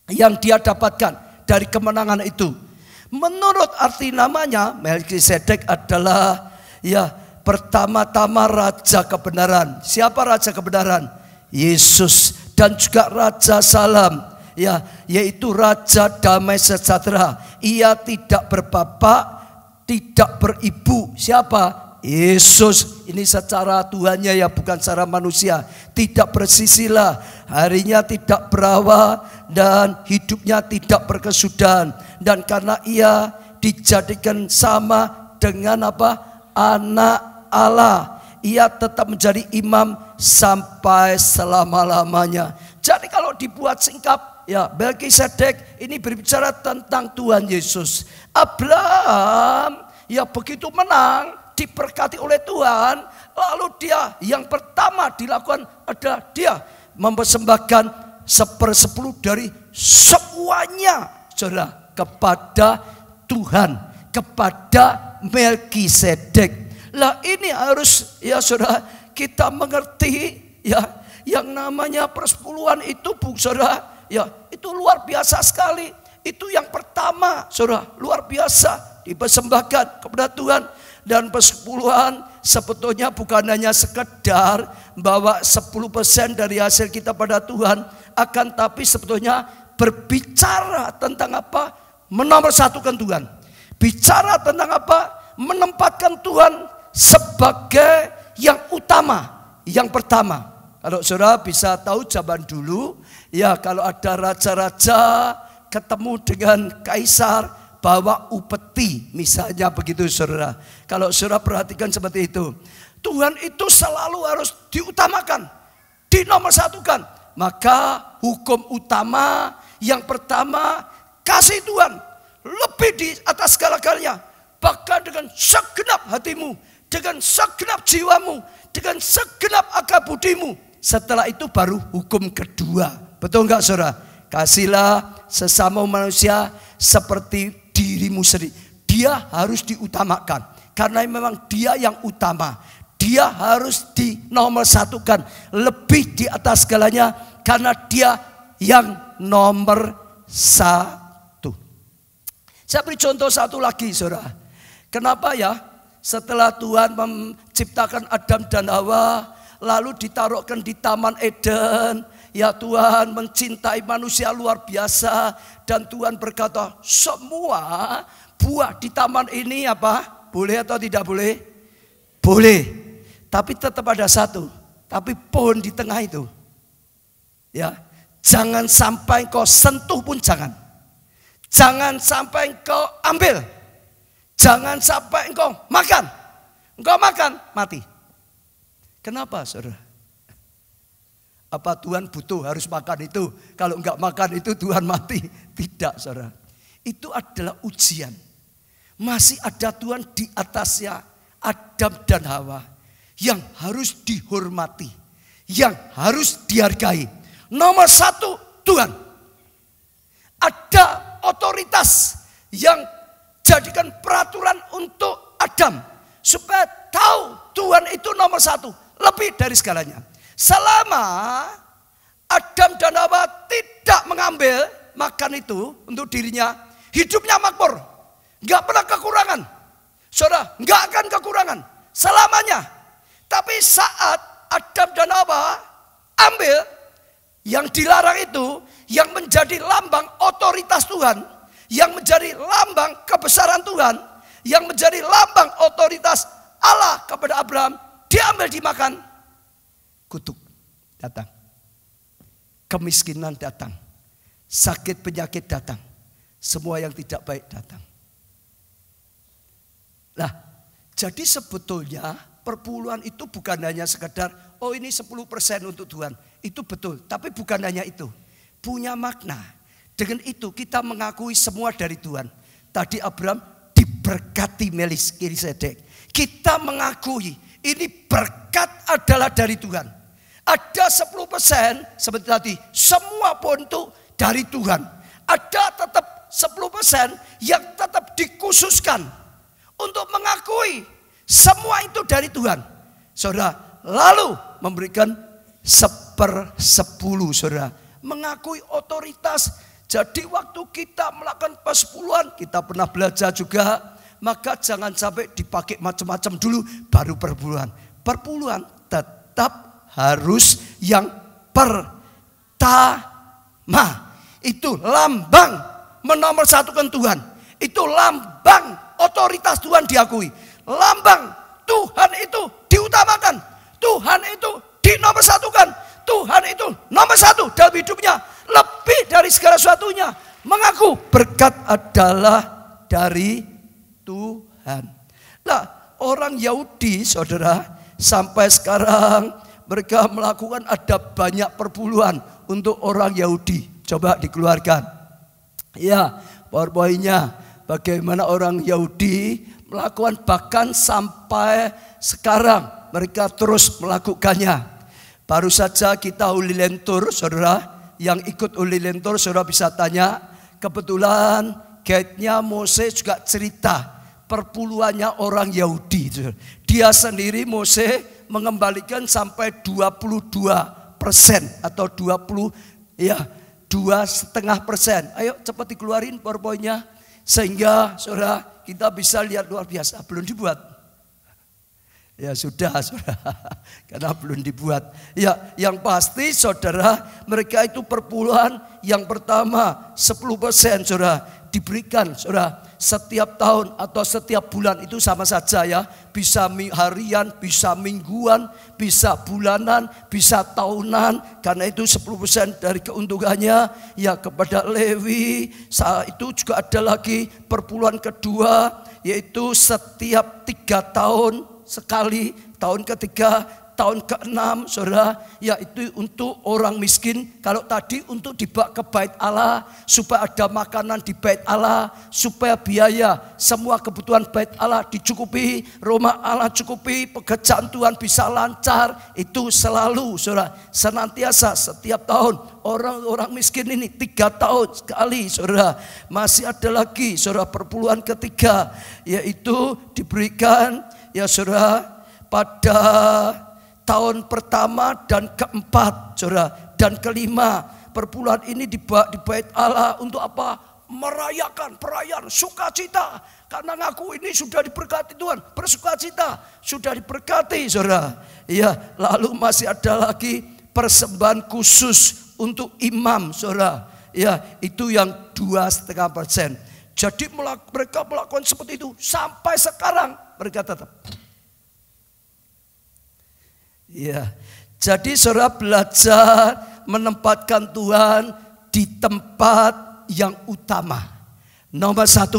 yang dia dapatkan dari kemenangan itu. Menurut arti namanya, Melkisedek adalah pertama-tama raja kebenaran. Siapa raja kebenaran? Yesus. Dan juga Raja Salam, yaitu Raja Damai Sejahtera. Ia tidak berbapak, tidak beribu. Siapa? Yesus. Ini secara Tuhannya, bukan secara manusia. Tidak bersisilah, harinya tidak berawa, dan hidupnya tidak berkesudahan. Dan karena ia dijadikan sama dengan anak Allah, ia tetap menjadi imam sampai selama-lamanya. Jadi kalau dibuat singkat, Melkisedek ini berbicara tentang Tuhan Yesus. Abraham begitu menang, diberkati oleh Tuhan, lalu dia yang pertama dilakukan adalah dia mempersembahkan 1/10 dari semuanya, saudara, kepada Tuhan, kepada Melkisedek. Lah ini harus saudara, kita mengerti yang namanya persepuluhan itu, saudara, itu luar biasa sekali. Itu yang pertama, saudara, luar biasa dipersembahkan kepada Tuhan. Dan persepuluhan sebetulnya bukan hanya sekedar bawa 10% dari hasil kita pada Tuhan, akan tapi sebetulnya berbicara tentang menomorsatukan Tuhan. Bicara tentang menempatkan Tuhan sebagai yang utama, yang pertama. Kalau saudara bisa tahu zaman dulu, kalau ada raja-raja ketemu dengan kaisar, bawa upeti, misalnya begitu saudara. Kalau saudara perhatikan seperti itu, Tuhan itu selalu harus diutamakan, dinomorsatukan. Maka hukum utama yang pertama, kasih Tuhan lebih di atas segala-galanya. Bahkan dengan segenap hatimu, dengan segenap jiwamu, dengan segenap akal budimu. Setelah itu baru hukum kedua. Betul enggak saudara? Kasihlah sesama manusia seperti dirimu sendiri. Dia harus diutamakan, karena memang dia yang utama. Dia harus dinomorsatukan lebih di atas segalanya, karena dia yang nomor satu. Saya beri contoh satu lagi saudara. Kenapa Setelah Tuhan menciptakan Adam dan Hawa, lalu ditaruhkan di Taman Eden. Ya, Tuhan mencintai manusia luar biasa. Dan Tuhan berkata, semua buah di taman ini apa? Boleh atau tidak boleh? Boleh. Tapi tetap ada satu. Tapi pohon di tengah itu, ya, jangan sampai kau sentuh pun jangan. Jangan sampai kau ambil. Jangan sampai engkau makan. Engkau makan, mati. Kenapa, saudara? Apa Tuhan butuh harus makan itu? Kalau enggak makan itu Tuhan mati? Tidak, saudara. Itu adalah ujian. Masih ada Tuhan di atasnya Adam dan Hawa yang harus dihormati, yang harus dihargai. Nomor satu, Tuhan. Ada otoritas yang jadikan peraturan untuk Adam supaya tahu Tuhan itu nomor satu, lebih dari segalanya. Selama Adam dan Hawa tidak mengambil makan itu untuk dirinya, hidupnya makmur, nggak pernah kekurangan. Saudara, nggak akan kekurangan selamanya. Tapi saat Adam dan Hawa ambil yang dilarang itu, yang menjadi lambang otoritas Tuhan, yang menjadi lambang kebesaran Tuhan, yang menjadi lambang otoritas Allah kepada Abraham, diambil dimakan. Kutuk datang, kemiskinan datang, sakit penyakit datang, semua yang tidak baik datang. Nah, jadi sebetulnya perpuluhan itu bukan hanya sekedar, oh ini 10% untuk Tuhan. Itu betul, tapi bukan hanya itu. Punya makna. Dengan itu kita mengakui semua dari Tuhan. Tadi Abraham diberkati Melkisedek. Kita mengakui ini berkat adalah dari Tuhan. Ada 10% seperti tadi, semua pun itu dari Tuhan. Ada tetap 10% yang tetap dikhususkan untuk mengakui semua itu dari Tuhan. Saudara, lalu memberikan 1/10, saudara. Mengakui otoritas. Jadi waktu kita melakukan persepuluhan, kita pernah belajar juga, maka jangan sampai dipakai macam-macam dulu baru perpuluhan. Perpuluhan tetap harus yang pertama. Itu lambang menomorsatukan Tuhan. Itu lambang otoritas Tuhan diakui. Lambang Tuhan itu diutamakan. Tuhan itu dinomorsatukan. Tuhan itu nomor satu dalam hidupnya. Lebih dari segala sesuatunya. Mengaku berkat adalah dari Tuhan. Nah, orang Yahudi, saudara, sampai sekarang mereka melakukan ada banyak perpuluhan untuk orang Yahudi. Coba dikeluarkan. Ya, PowerPoint-nya. Bagaimana orang Yahudi melakukan, bahkan sampai sekarang mereka terus melakukannya. Baru saja kita Holy Land Tour, saudara. Yang ikut Holy Land Tour, saudara bisa tanya. Kebetulan guide-nya Mose juga cerita perpuluhannya orang Yahudi. Dia sendiri, Mose, mengembalikan sampai 22% atau 2,5%. Ayo cepat dikeluarin PowerPoint-nya. Sehingga saudara kita bisa lihat luar biasa. Belum dibuat. Ya sudah, saudara, karena belum dibuat. Ya, yang pasti saudara, mereka itu perpuluhan yang pertama 10%, saudara, diberikan, saudara, setiap tahun atau setiap bulan itu sama saja ya. Bisa harian, bisa mingguan, bisa bulanan, bisa tahunan. Karena itu 10% dari keuntungannya ya kepada Lewi. Saat itu juga ada lagi perpuluhan kedua, yaitu setiap 3 tahun sekali, tahun ketiga, tahun ke-6, saudara, yaitu untuk orang miskin. Kalau tadi untuk dibawa ke bait Allah, supaya ada makanan di bait Allah, supaya biaya semua kebutuhan bait Allah dicukupi, rumah Allah cukupi, pekerjaan Tuhan bisa lancar. Itu selalu, saudara, senantiasa setiap tahun. Orang-orang miskin ini 3 tahun sekali, saudara. Masih ada lagi, saudara, perpuluhan ketiga, yaitu diberikan, ya saudara, pada tahun pertama dan keempat, saudara, dan kelima. Perpuluhan ini di bait Allah untuk apa? Merayakan perayaan sukacita karena ngaku ini sudah diberkati Tuhan, bersukacita, sudah diberkati saudara. Ya, lalu masih ada lagi persembahan khusus untuk imam saudara. Ya, itu yang 2,5%. Jadi mereka melakukan seperti itu sampai sekarang mereka tetap. Ya, jadi saudara belajar menempatkan Tuhan di tempat yang utama. Nomor 1,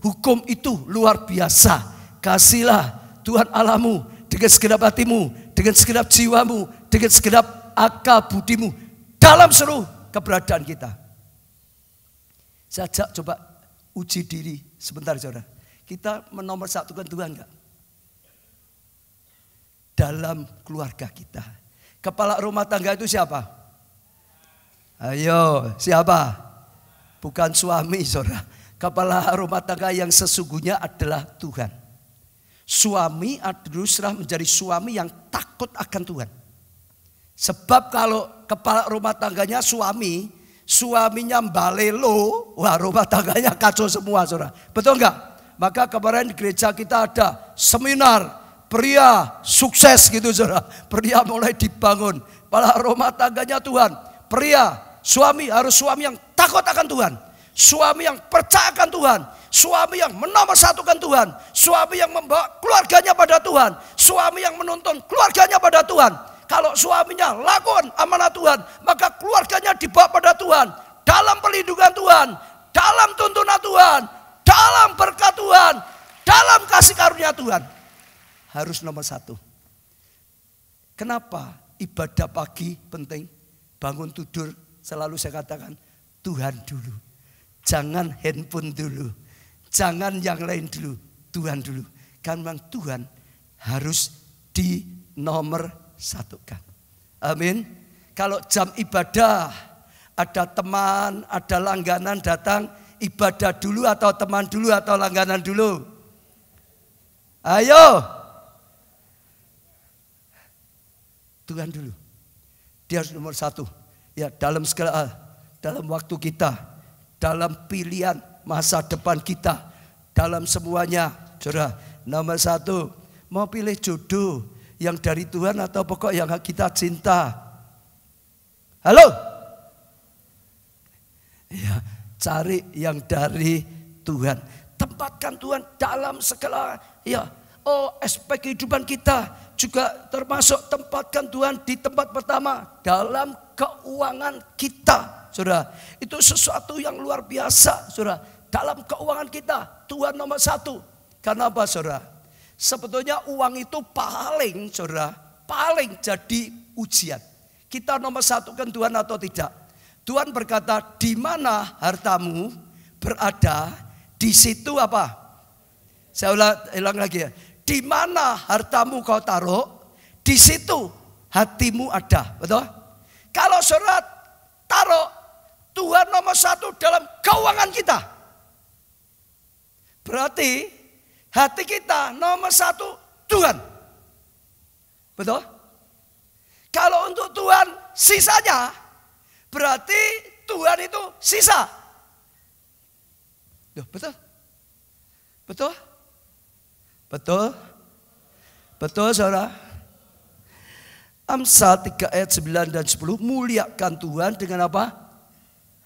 hukum itu luar biasa. Kasihlah Tuhan Allahmu dengan segenap hatimu, dengan segenap jiwamu, dengan segenap akal budimu dalam seluruh keberadaan kita. Saya ajak coba uji diri sebentar saudara. Kita menomorsatukan Tuhan enggak? Dalam keluarga kita. Kepala rumah tangga itu siapa? Ayo, siapa? Bukan suami saudara. Kepala rumah tangga yang sesungguhnya adalah Tuhan. Suami adalah menjadi suami yang takut akan Tuhan. Sebab kalau kepala rumah tangganya suaminya balelo, wah rumah tangganya kacau semua saudara. Betul enggak? Maka kemarin di gereja kita ada seminar pria sukses gitu saudara. Pria mulai dibangun. Kepala rumah tangganya Tuhan. Pria, suami harus suami yang takut akan Tuhan. Suami yang percaya akan Tuhan. Suami yang menomorsatukan Tuhan. Suami yang membawa keluarganya pada Tuhan. Suami yang menuntun keluarganya pada Tuhan. Kalau suaminya lakukan amanah Tuhan, maka keluarganya dibawa pada Tuhan. Dalam perlindungan Tuhan, dalam tuntunan Tuhan, dalam berkat Tuhan, dalam kasih karunia Tuhan. Harus nomor 1. Kenapa ibadah pagi penting? Bangun tidur selalu saya katakan Tuhan dulu. Jangan handphone dulu. Jangan yang lain dulu. Tuhan dulu. Karena Tuhan harus di nomor satukan. Amin. Kalau jam ibadah ada teman, ada langganan datang, ibadah dulu atau teman dulu atau langganan dulu? Ayo. Tuhan dulu. Dia harus nomor 1. Ya, dalam segala hal, dalam waktu kita, dalam pilihan masa depan kita, dalam semuanya. Saudara, nomor 1, mau pilih jodoh yang dari Tuhan atau pokok yang kita cinta? Halo? Ya, cari yang dari Tuhan. Tempatkan Tuhan dalam segala aspek kehidupan kita. Juga termasuk tempatkan Tuhan di tempat pertama dalam keuangan kita. Saudara, itu sesuatu yang luar biasa. Saudara, dalam keuangan kita Tuhan nomor 1. Karena apa saudara? Sebetulnya uang itu paling jadi ujian. Kita nomor 1kan Tuhan atau tidak? Tuhan berkata, di mana hartamu berada, di situ apa? Saya ulang lagi ya. Di mana hartamu kau taruh, di situ hatimu ada. Betul? Kalau saudara taruh Tuhan nomor 1 dalam keuangan kita, berarti hati kita nomor 1 Tuhan. Betul? Kalau untuk Tuhan sisanya, berarti Tuhan itu sisa. Loh, betul? Betul? Betul? Betul saudara? Amsal 3 ayat 9 dan 10. Muliakan Tuhan dengan apa?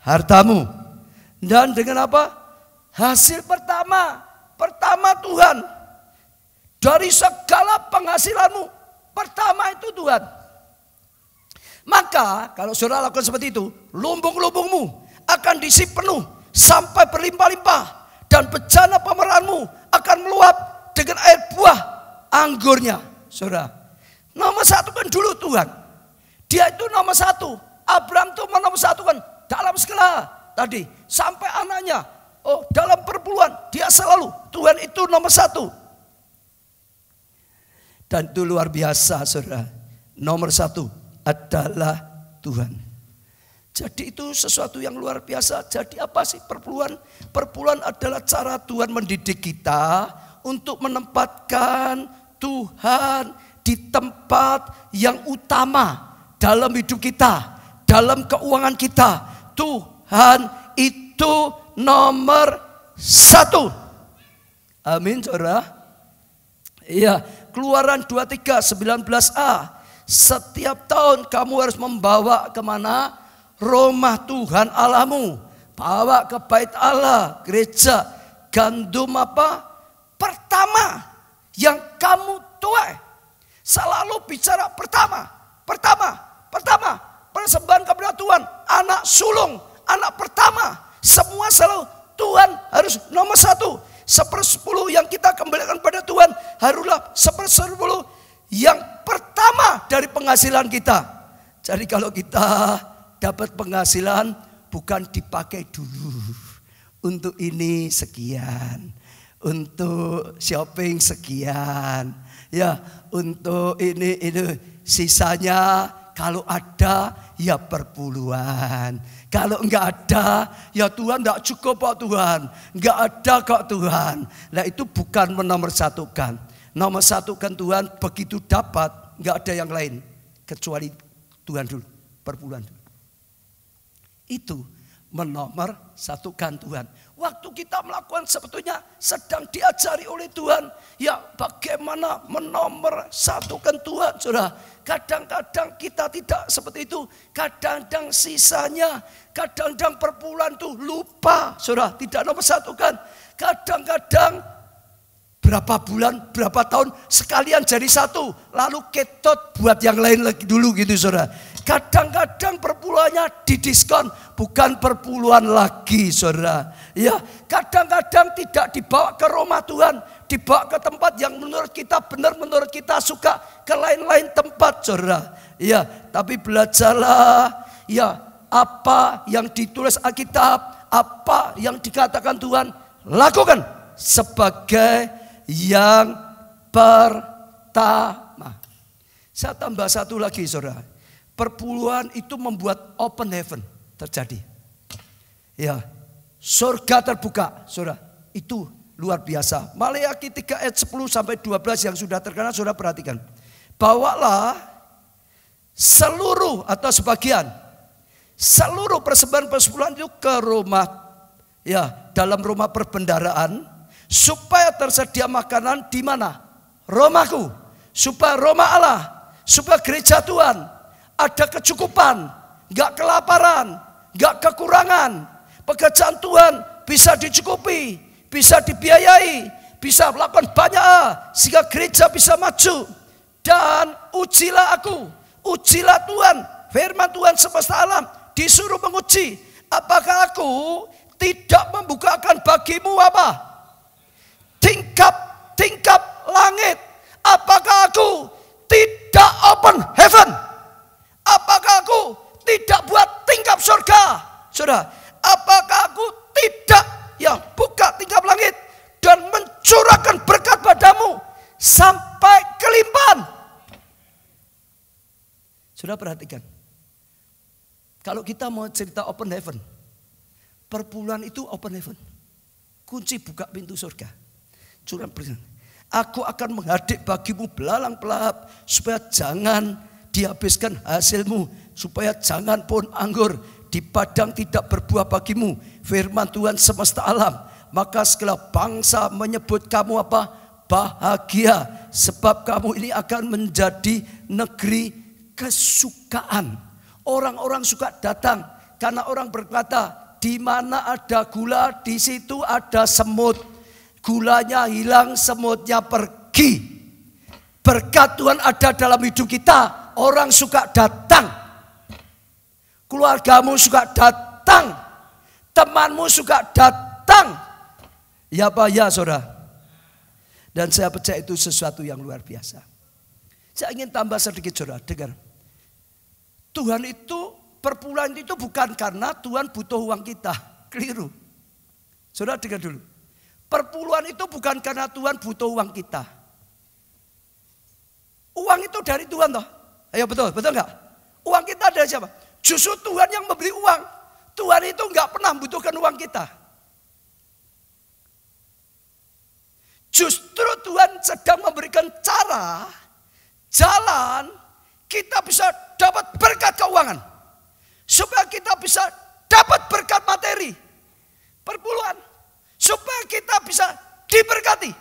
Hartamu. Dan dengan apa? Hasil pertama. Pertama Tuhan. Dari segala penghasilanmu, pertama itu Tuhan. Maka kalau saudara lakukan seperti itu, lumbung-lumbungmu akan diisi penuh sampai berlimpah-limpah. Dan bejana pemerahanmu akan meluap dengan air buah anggurnya. Saudara, nomor 1 kan dulu Tuhan. Dia itu nomor 1. Abraham itu nomor 1 kan dalam segala tadi. Sampai anaknya. Oh, dalam perpuluhan dia selalu Tuhan itu nomor 1. Dan itu luar biasa saudara. Nomor 1 adalah Tuhan. Jadi itu sesuatu yang luar biasa. Jadi apa sih perpuluhan? Perpuluhan adalah cara Tuhan mendidik kita untuk menempatkan Tuhan di tempat yang utama dalam hidup kita, dalam keuangan kita. Tuhan itu nomor 1. Amin, saudara. Iya, Keluaran 23:19a. Setiap tahun kamu harus membawa kemana? Rumah Tuhan Allahmu. Bawa ke bait Allah, gereja, gandum apa? Pertama yang kamu tuai. Selalu bicara pertama. Persembahan kepada Tuhan, anak sulung, anak pertama. Semua selalu Tuhan harus nomor 1. 1/10 yang kita kembalikan pada Tuhan haruslah 1/10 yang pertama dari penghasilan kita. Jadi kalau kita dapat penghasilan, bukan dipakai dulu. Untuk ini sekian, untuk shopping sekian, ya untuk ini sisanya kalau ada ya perpuluhan. Kalau enggak ada, ya Tuhan enggak cukup kok Tuhan. Enggak ada kok Tuhan. Nah itu bukan menomorsatukan. Nomorsatukan Tuhan begitu dapat, enggak ada yang lain. Kecuali Tuhan dulu, perpuluhan dulu. Itu menomorsatukan Tuhan. Waktu kita melakukan sebetulnya sedang diajari oleh Tuhan. Ya bagaimana menomorsatukan Tuhan, saudara. Kadang-kadang kita tidak seperti itu. Kadang-kadang sisanya, kadang-kadang perpuluhan itu lupa, saudara. Tidak nomorsatukan. Kadang-kadang berapa bulan, berapa tahun sekalian jadi satu. Lalu ketot buat yang lain lagi dulu gitu, saudara. Kadang-kadang perpuluhannya didiskon, bukan perpuluhan lagi, saudara. Ya, kadang-kadang tidak dibawa ke rumah Tuhan, dibawa ke tempat yang menurut kita benar, menurut kita suka, ke lain-lain tempat, saudara. Ya, tapi belajarlah, ya apa yang ditulis Alkitab, apa yang dikatakan Tuhan, lakukan sebagai yang pertama. Saya tambah satu lagi, saudara. Perpuluhan itu membuat open heaven terjadi. Ya, surga terbuka, saudara. Itu luar biasa. Maleakhi 3 ayat 10 sampai 12 yang sudah terkenal, saudara perhatikan. Bawalah seluruh atau sebagian, seluruh persembahan itu ke rumah, ya dalam rumah perbendaharaan, supaya tersedia makanan di mana? Rumahku, supaya rumah Allah, supaya gereja Tuhan ada kecukupan, gak kelaparan, gak kekurangan. Pekerjaan Tuhan bisa dicukupi, bisa dibiayai, bisa melakukan banyak hal, sehingga gereja bisa maju. Dan ujilah aku, ujilah Tuhan, firman Tuhan semesta alam, disuruh menguji. Apakah aku tidak membukakan bagimu apa? Tingkap langit. Apakah aku tidak open heaven? Apakah aku tidak buat tingkap surga? Saudara, apakah aku tidak buka tingkap langit dan mencurahkan berkat padamu sampai kelimpahan? Saudara perhatikan. Kalau kita mau cerita open heaven, perpuluhan itu open heaven. Kunci buka pintu surga. Curah berkat. Aku akan menghadik bagimu belalang pelahap supaya jangan dihabiskan hasilmu, supaya jangan pohon anggur di padang tidak berbuah bagimu. Firman Tuhan semesta alam. Maka segala bangsa menyebut kamu apa? Bahagia. Sebab kamu ini akan menjadi negeri kesukaan. Orang-orang suka datang karena orang berkata, di mana ada gula, di situ ada semut. Gulanya hilang, semutnya pergi. Berkat Tuhan ada dalam hidup kita. Orang suka datang, keluargamu suka datang, temanmu suka datang. Ya Pak, ya saudara. Dan saya percaya itu sesuatu yang luar biasa. Saya ingin tambah sedikit, saudara, dengar. Tuhan itu, perpuluhan itu bukan karena Tuhan butuh uang kita. Keliru. Saudara dengar dulu. Perpuluhan itu bukan karena Tuhan butuh uang kita. Uang itu dari Tuhan toh. Ayo betul enggak? Uang kita dari siapa? Justru Tuhan yang memberi uang. Tuhan itu enggak pernah membutuhkan uang kita. Justru Tuhan sedang memberikan cara, jalan, kita bisa dapat berkat keuangan. Supaya kita bisa dapat berkat materi. Perpuluhan. Supaya kita bisa diberkati.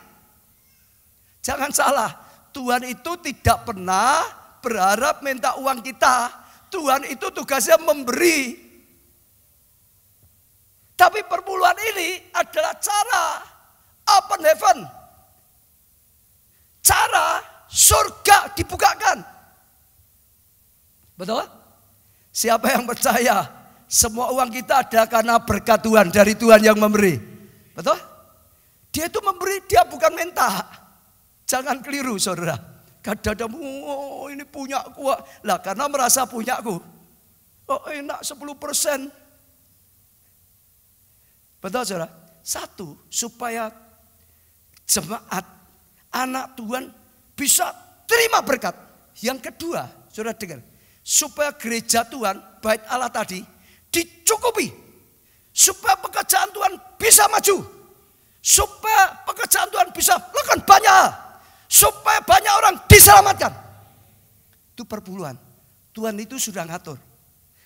Jangan salah, Tuhan itu tidak pernah berharap minta uang kita. Tuhan itu tugasnya memberi. Tapi perpuluhan ini adalah cara open heaven. Cara surga dibukakan. Betul? Siapa yang percaya semua uang kita ada karena berkat Tuhan, dari Tuhan yang memberi. Betul? Dia itu memberi, dia bukan minta. Jangan keliru saudara. Kadang-kadang, oh ini punyaku. Lah karena merasa punyaku. Oh enak 10%. Betul saudara? Satu, supaya jemaat, anak Tuhan bisa terima berkat. Yang kedua, saudara dengar. Supaya gereja Tuhan, bait Allah tadi, dicukupi. Supaya pekerjaan Tuhan bisa maju. Supaya pekerjaan Tuhan bisa lakukan banyak. Supaya banyak orang diselamatkan. Itu perpuluhan. Tuhan itu sudah ngatur.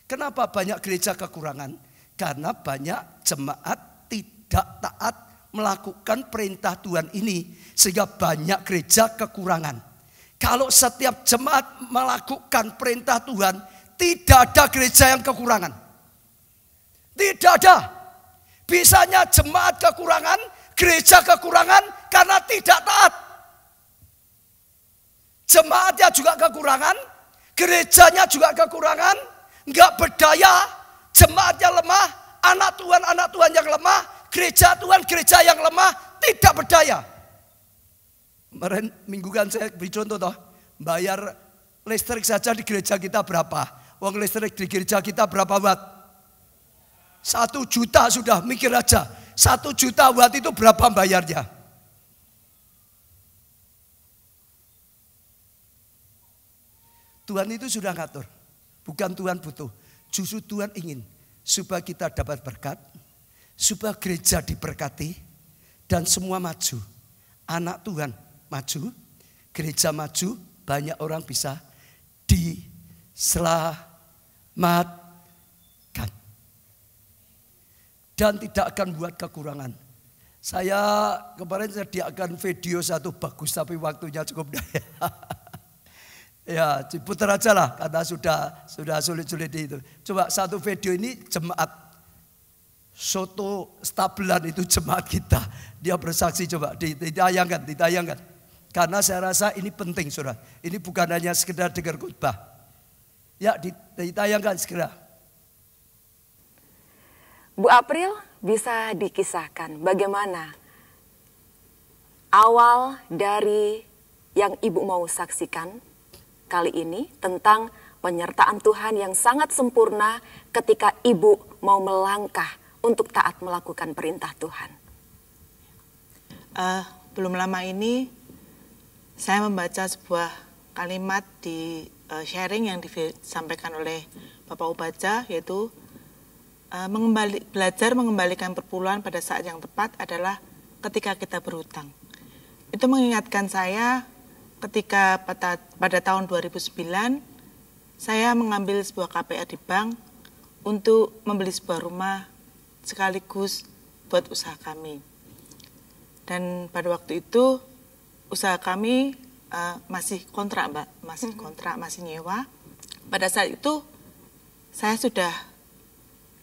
Kenapa banyak gereja kekurangan? Karena banyak jemaat tidak taat melakukan perintah Tuhan ini. Sehingga banyak gereja kekurangan. Kalau setiap jemaat melakukan perintah Tuhan, tidak ada gereja yang kekurangan. Tidak ada. Bisanya jemaat kekurangan, gereja kekurangan karena tidak taat. Jemaatnya juga kekurangan, gerejanya juga kekurangan, enggak berdaya, jemaatnya lemah, anak Tuhan yang lemah, gereja Tuhan, gereja yang lemah, tidak berdaya. Kemarin minggu kan saya beri contoh toh, bayar listrik saja di gereja kita berapa? Uang listrik di gereja kita berapa watt? 1 juta sudah, mikir aja. 1 juta watt itu berapa bayarnya? Tuhan itu sudah ngatur. Bukan Tuhan butuh. Justru Tuhan ingin supaya kita dapat berkat, supaya gereja diberkati, dan semua maju. Anak Tuhan maju, gereja maju, banyak orang bisa diselamatkan. Dan tidak akan buat kekurangan. Saya kemarin sediakan video satu bagus tapi waktunya cukup daya. Ya diputar aja lah karena sudah sulit-sulit itu. Coba satu video ini jemaat soto stabilan itu jemaat kita. Dia bersaksi coba ditayangkan. Karena saya rasa ini penting saudara. Ini bukan hanya sekedar dengar khotbah. Ya ditayangkan segera. Bu April, bisa dikisahkan bagaimana awal dari yang Ibu mau saksikan kali ini tentang penyertaan Tuhan yang sangat sempurna ketika Ibu mau melangkah untuk taat melakukan perintah Tuhan. Belum lama ini saya membaca sebuah kalimat di sharing yang disampaikan oleh Bapak Ubaja, yaitu belajar mengembalikan perpuluhan pada saat yang tepat adalah ketika kita berhutang. Itu mengingatkan saya ketika pada tahun 2009 saya mengambil sebuah KPR di bank untuk membeli sebuah rumah sekaligus buat usaha kami. Dan pada waktu itu usaha kami masih kontrak, Mbak, masih nyewa. Pada saat itu saya sudah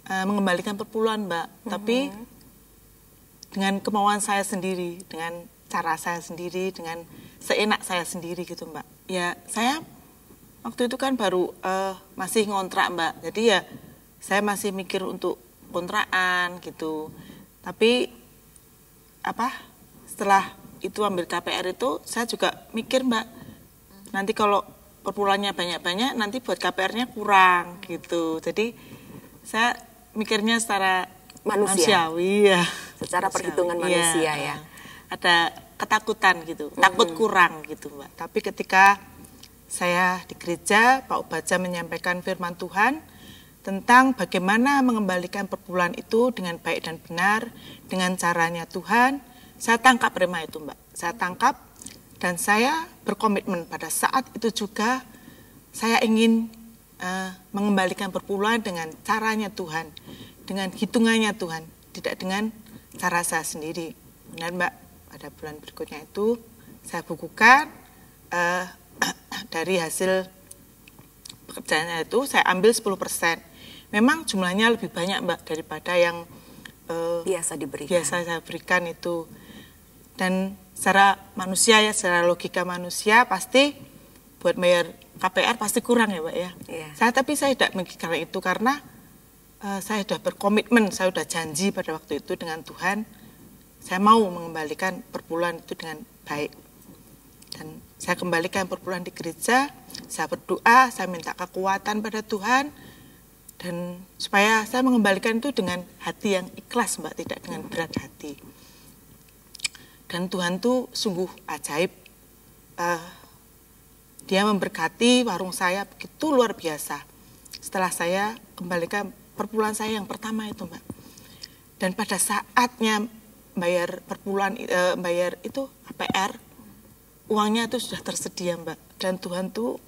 mengembalikan perpuluhan, Mbak, tapi dengan kemauan saya sendiri, dengan cara saya sendiri, dengan seenak saya sendiri gitu, Mbak. Ya saya waktu itu kan baru masih ngontrak, Mbak. Jadi ya saya masih mikir untuk kontrakan gitu. Tapi setelah itu ambil KPR itu saya juga mikir, Mbak, nanti kalau perpuluhannya banyak-banyak nanti buat KPR-nya kurang gitu. Jadi saya mikirnya secara manusiawi ya. Secara perhitungan manusia ya. Ada ketakutan gitu, takut kurang gitu, Mbak. Tapi ketika saya di gereja, Pak Ubaja menyampaikan firman Tuhan tentang bagaimana mengembalikan perpuluhan itu dengan baik dan benar, dengan caranya Tuhan, saya tangkap rema itu, Mbak. Saya tangkap dan saya berkomitmen pada saat itu juga saya ingin mengembalikan perpuluhan dengan caranya Tuhan, dengan hitungannya Tuhan, tidak dengan cara saya sendiri. Benar, Mbak? pada bulan berikutnya itu saya bukukan dari hasil pekerjaannya itu saya ambil 10%. Memang jumlahnya lebih banyak Mbak daripada yang biasa diberikan. Biasa saya berikan itu. Dan secara manusia ya, secara logika manusia pasti buat bayar KPR pasti kurang ya Mbak ya. Tapi saya tidak memikirkan itu karena saya sudah berkomitmen, saya sudah janji pada waktu itu dengan Tuhan. Saya mau mengembalikan perpuluhan itu dengan baik. Dan saya kembalikan perpuluhan di gereja, saya berdoa, saya minta kekuatan pada Tuhan. Dan supaya saya mengembalikan itu dengan hati yang ikhlas Mbak, tidak dengan berat hati. Dan Tuhan tuh sungguh ajaib. Dia memberkati warung saya begitu luar biasa. Setelah saya kembalikan perpuluhan saya yang pertama itu Mbak. Dan pada saatnya bayar perpuluhan, bayar itu APR, uangnya itu sudah tersedia Mbak. Dan Tuhan tuh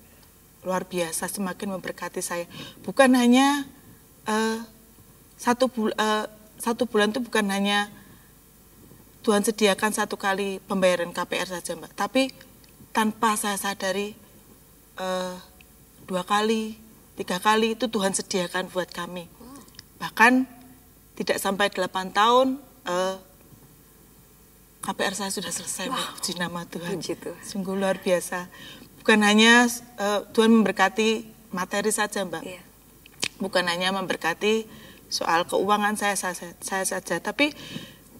luar biasa semakin memberkati saya. Bukan hanya satu bulan itu bukan hanya Tuhan sediakan 1 kali pembayaran KPR saja Mbak. Tapi tanpa saya sadari 2 kali, 3 kali itu Tuhan sediakan buat kami. Bahkan tidak sampai 8 tahun KPR saya sudah selesai Mbak. Puji nama Tuhan. Sungguh luar biasa. Bukan hanya Tuhan memberkati materi saja Mbak. Bukan hanya memberkati soal keuangan saya saja, tapi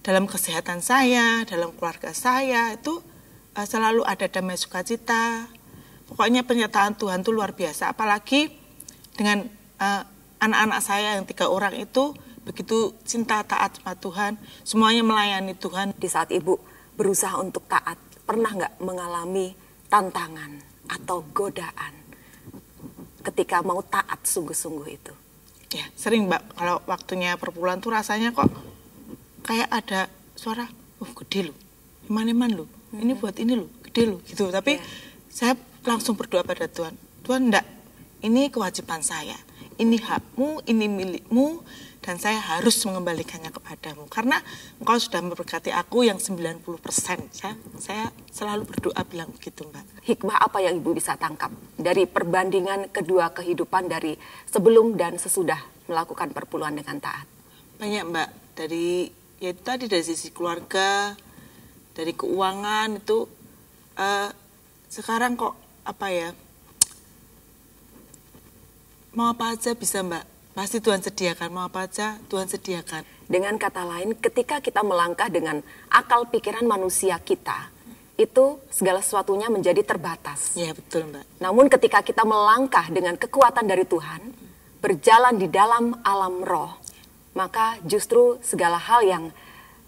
dalam kesehatan saya, dalam keluarga saya itu selalu ada damai sukacita. Pokoknya penyertaan Tuhan itu luar biasa. Apalagi dengan anak-anak saya yang 3 orang itu begitu cinta taat sama Tuhan, semuanya melayani Tuhan. Di saat Ibu berusaha untuk taat, pernah nggak mengalami tantangan atau godaan ketika mau taat sungguh-sungguh itu? Ya, sering Mbak. Kalau waktunya perpuluhan tuh rasanya kok kayak ada suara, gede loh, iman-iman loh, ini buat ini loh, gede loh, gitu. Tapi saya langsung berdoa pada Tuhan. Tuhan enggak, ini kewajiban saya, ini hakmu, ini milikmu, dan saya harus mengembalikannya kepadamu. Karena engkau sudah memberkati aku yang 90%. Saya selalu berdoa bilang begitu Mbak. Hikmah apa yang Ibu bisa tangkap dari perbandingan kedua kehidupan dari sebelum dan sesudah melakukan perpuluhan dengan taat? Banyak Mbak, dari ya itu tadi dari sisi keluarga, dari keuangan itu sekarang kok apa ya, mau apa aja bisa Mbak. Pasti Tuhan sediakan, mau apa aja Tuhan sediakan. Dengan kata lain, ketika kita melangkah dengan akal pikiran manusia kita, itu segala sesuatunya menjadi terbatas. Ya betul Mbak. Namun ketika kita melangkah dengan kekuatan dari Tuhan, berjalan di dalam alam roh, maka justru segala hal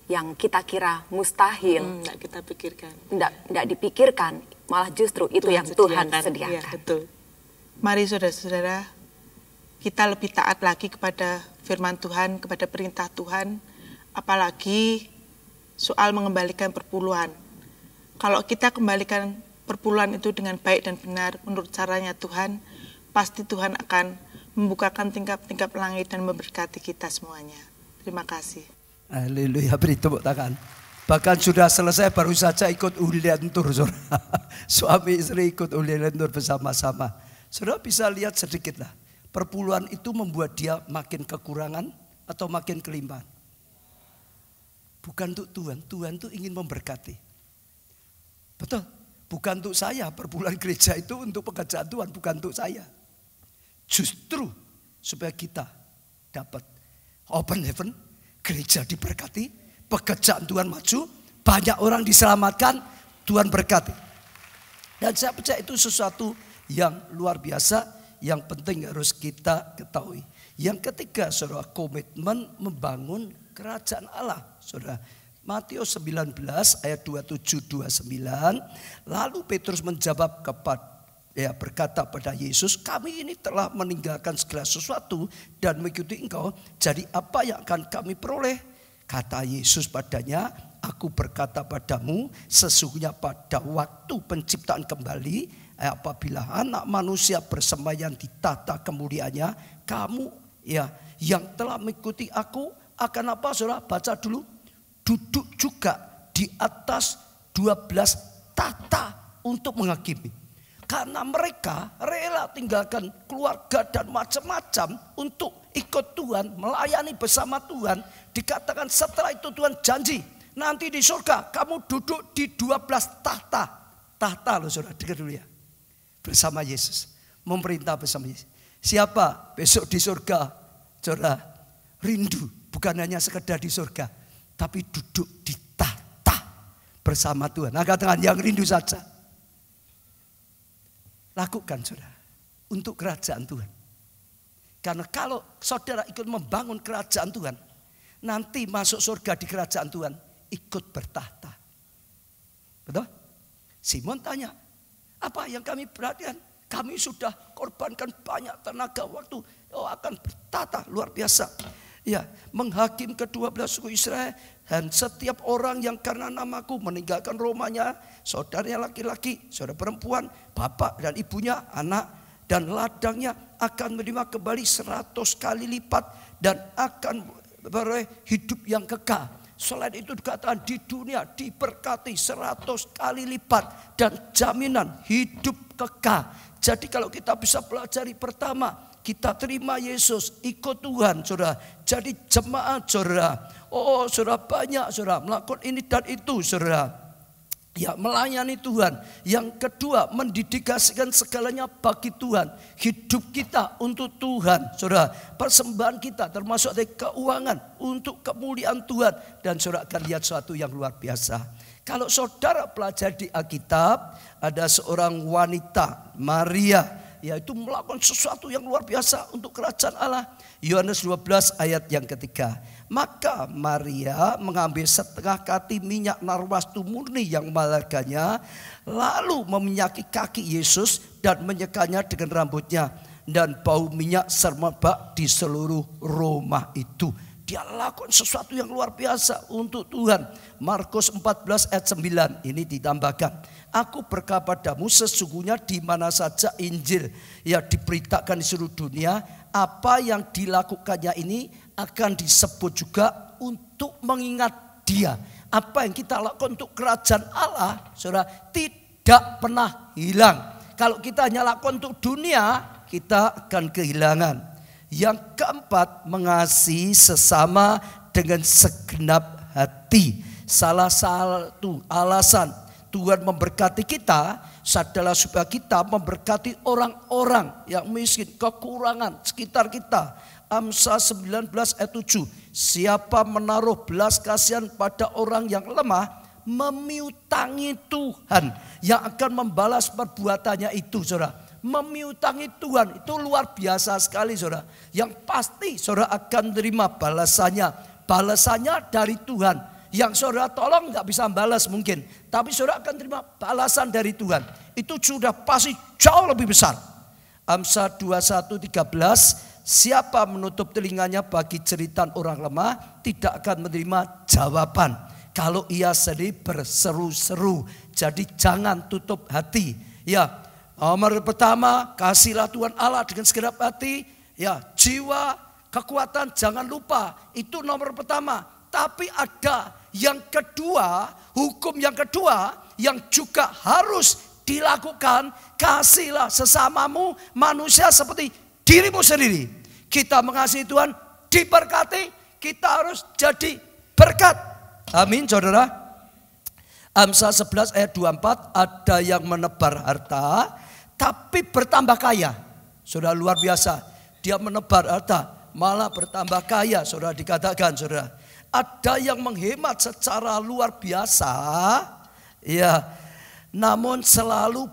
yang kita kira mustahil, tidak kita pikirkan, tidak dipikirkan, malah justru itu yang Tuhan sediakan. Ya, betul. Mari saudara-saudara, kita lebih taat lagi kepada firman Tuhan, kepada perintah Tuhan, apalagi soal mengembalikan perpuluhan. Kalau kita kembalikan perpuluhan itu dengan baik dan benar menurut caranya Tuhan, pasti Tuhan akan membukakan tingkap-tingkap langit dan memberkati kita semuanya. Terima kasih. Haleluya, beri tepuk tangan. Bahkan sudah selesai baru saja ikut ulian tur, saudara. Suami istri ikut ulian tur bersama-sama. Saudara bisa lihat sedikit lah. Perpuluhan itu membuat dia makin kekurangan atau makin kelimpahan. Bukan untuk Tuhan, Tuhan itu ingin memberkati. Betul, bukan untuk saya. Perpuluhan gereja itu untuk pekerjaan Tuhan, bukan untuk saya. Justru supaya kita dapat open heaven, gereja diberkati, pekerjaan Tuhan maju, banyak orang diselamatkan, Tuhan berkati. Dan saya percaya itu sesuatu yang luar biasa, yang penting harus kita ketahui. Yang ketiga, saudara, komitmen membangun kerajaan Allah. Saudara, Matius 19 ayat 27-29. Lalu Petrus menjawab berkata pada Yesus, kami ini telah meninggalkan segala sesuatu dan mengikuti engkau. Jadi apa yang akan kami peroleh? Kata Yesus padanya, aku berkata padamu, sesungguhnya pada waktu penciptaan kembali, apabila anak manusia bersemayam di tata kemuliaannya, kamu yang telah mengikuti aku akan apa, saudara? Baca dulu. Duduk juga di di atas 12 tahta untuk menghakimi. Karena mereka rela tinggalkan keluarga dan macam-macam untuk ikut Tuhan, melayani bersama Tuhan. Dikatakan setelah itu Tuhan janji, nanti di surga kamu duduk di 12 tahta. Tahta loh saudara, dengar dulu ya. Bersama Yesus, memerintah bersama Yesus. Siapa besok di surga, saudara, rindu bukan hanya sekedar di surga, tapi duduk di tahta bersama Tuhan. Angkat tangan yang rindu saja. Lakukan saudara untuk kerajaan Tuhan. Karena kalau saudara ikut membangun kerajaan Tuhan, nanti masuk surga di kerajaan Tuhan ikut bertahta. Betul? Simon tanya, apa yang kami perhatikan? Kami sudah korbankan banyak tenaga waktu, akan bertahta luar biasa. Ya, menghakim ke-12 suku Israel, dan setiap orang yang karena namaku meninggalkan rumahnya, saudaranya laki-laki, saudara perempuan, bapak dan ibunya, anak dan ladangnya akan menerima kembali 100 kali lipat dan akan beroleh hidup yang kekal. Selain itu dikatakan di dunia diberkati 100 kali lipat dan jaminan hidup kekal. Jadi kalau kita bisa pelajari pertama, kita terima Yesus, ikut Tuhan, saudara. Jadi jemaat, saudara. Oh, saudara banyak, saudara melakukan ini dan itu, saudara. Ya, melayani Tuhan. Yang kedua, mendedikasikan segalanya bagi Tuhan. Hidup kita untuk Tuhan, saudara. Persembahan kita termasuk dari keuangan untuk kemuliaan Tuhan. Dan saudara akan lihat sesuatu yang luar biasa. Kalau saudara pelajari di Alkitab, ada seorang wanita, Maria, yaitu melakukan sesuatu yang luar biasa untuk kerajaan Allah. Yohanes 12 ayat yang ketiga. Maka Maria mengambil setengah kati minyak narwastu murni yang berharganya, lalu meminyaki kaki Yesus dan menyekanya dengan rambutnya, dan bau minyak semerbak di seluruh rumah itu. Dia lakukan sesuatu yang luar biasa untuk Tuhan. Markus 14 ayat 9 ini ditambahkan. Aku berkata padamu, sesungguhnya di mana saja Injil yang diberitakan di seluruh dunia, apa yang dilakukannya ini akan disebut juga untuk mengingat dia. Apa yang kita lakukan untuk kerajaan Allah, saudara, tidak pernah hilang. Kalau kita hanya lakukan untuk dunia, kita akan kehilangan. Yang keempat, mengasihi sesama dengan segenap hati. Salah satu alasan Tuhan memberkati kita adalah supaya kita memberkati orang-orang yang miskin, kekurangan sekitar kita. Amsal 19 ayat 7. Siapa menaruh belas kasihan pada orang yang lemah, memiutangi Tuhan yang akan membalas perbuatannya itu, saudara. Memiutangi Tuhan itu luar biasa sekali, saudara. Yang pasti saudara akan terima balasannya. Balasannya dari Tuhan. Yang saudara tolong gak bisa balas mungkin, tapi saudara akan terima balasan dari Tuhan. Itu sudah pasti jauh lebih besar. Amsal 21:13. Siapa menutup telinganya bagi cerita orang lemah, tidak akan menerima jawaban kalau ia sendiri berseru-seru. Jadi jangan tutup hati. Ya, nomor pertama, kasihlah Tuhan Allah dengan segenap hati. Ya, jiwa, kekuatan jangan lupa. Itu nomor pertama. Tapi ada yang kedua, hukum yang kedua yang juga harus dilakukan. Kasihlah sesamamu manusia seperti dirimu sendiri. Kita mengasihi Tuhan, diberkati, kita harus jadi berkat. Amin, saudara. Amsal 11 ayat 24, ada yang menebar harta tapi bertambah kaya. Saudara, luar biasa. Dia menebar harta malah bertambah kaya, saudara, dikatakan, saudara. Ada yang menghemat secara luar biasa, ya, namun selalu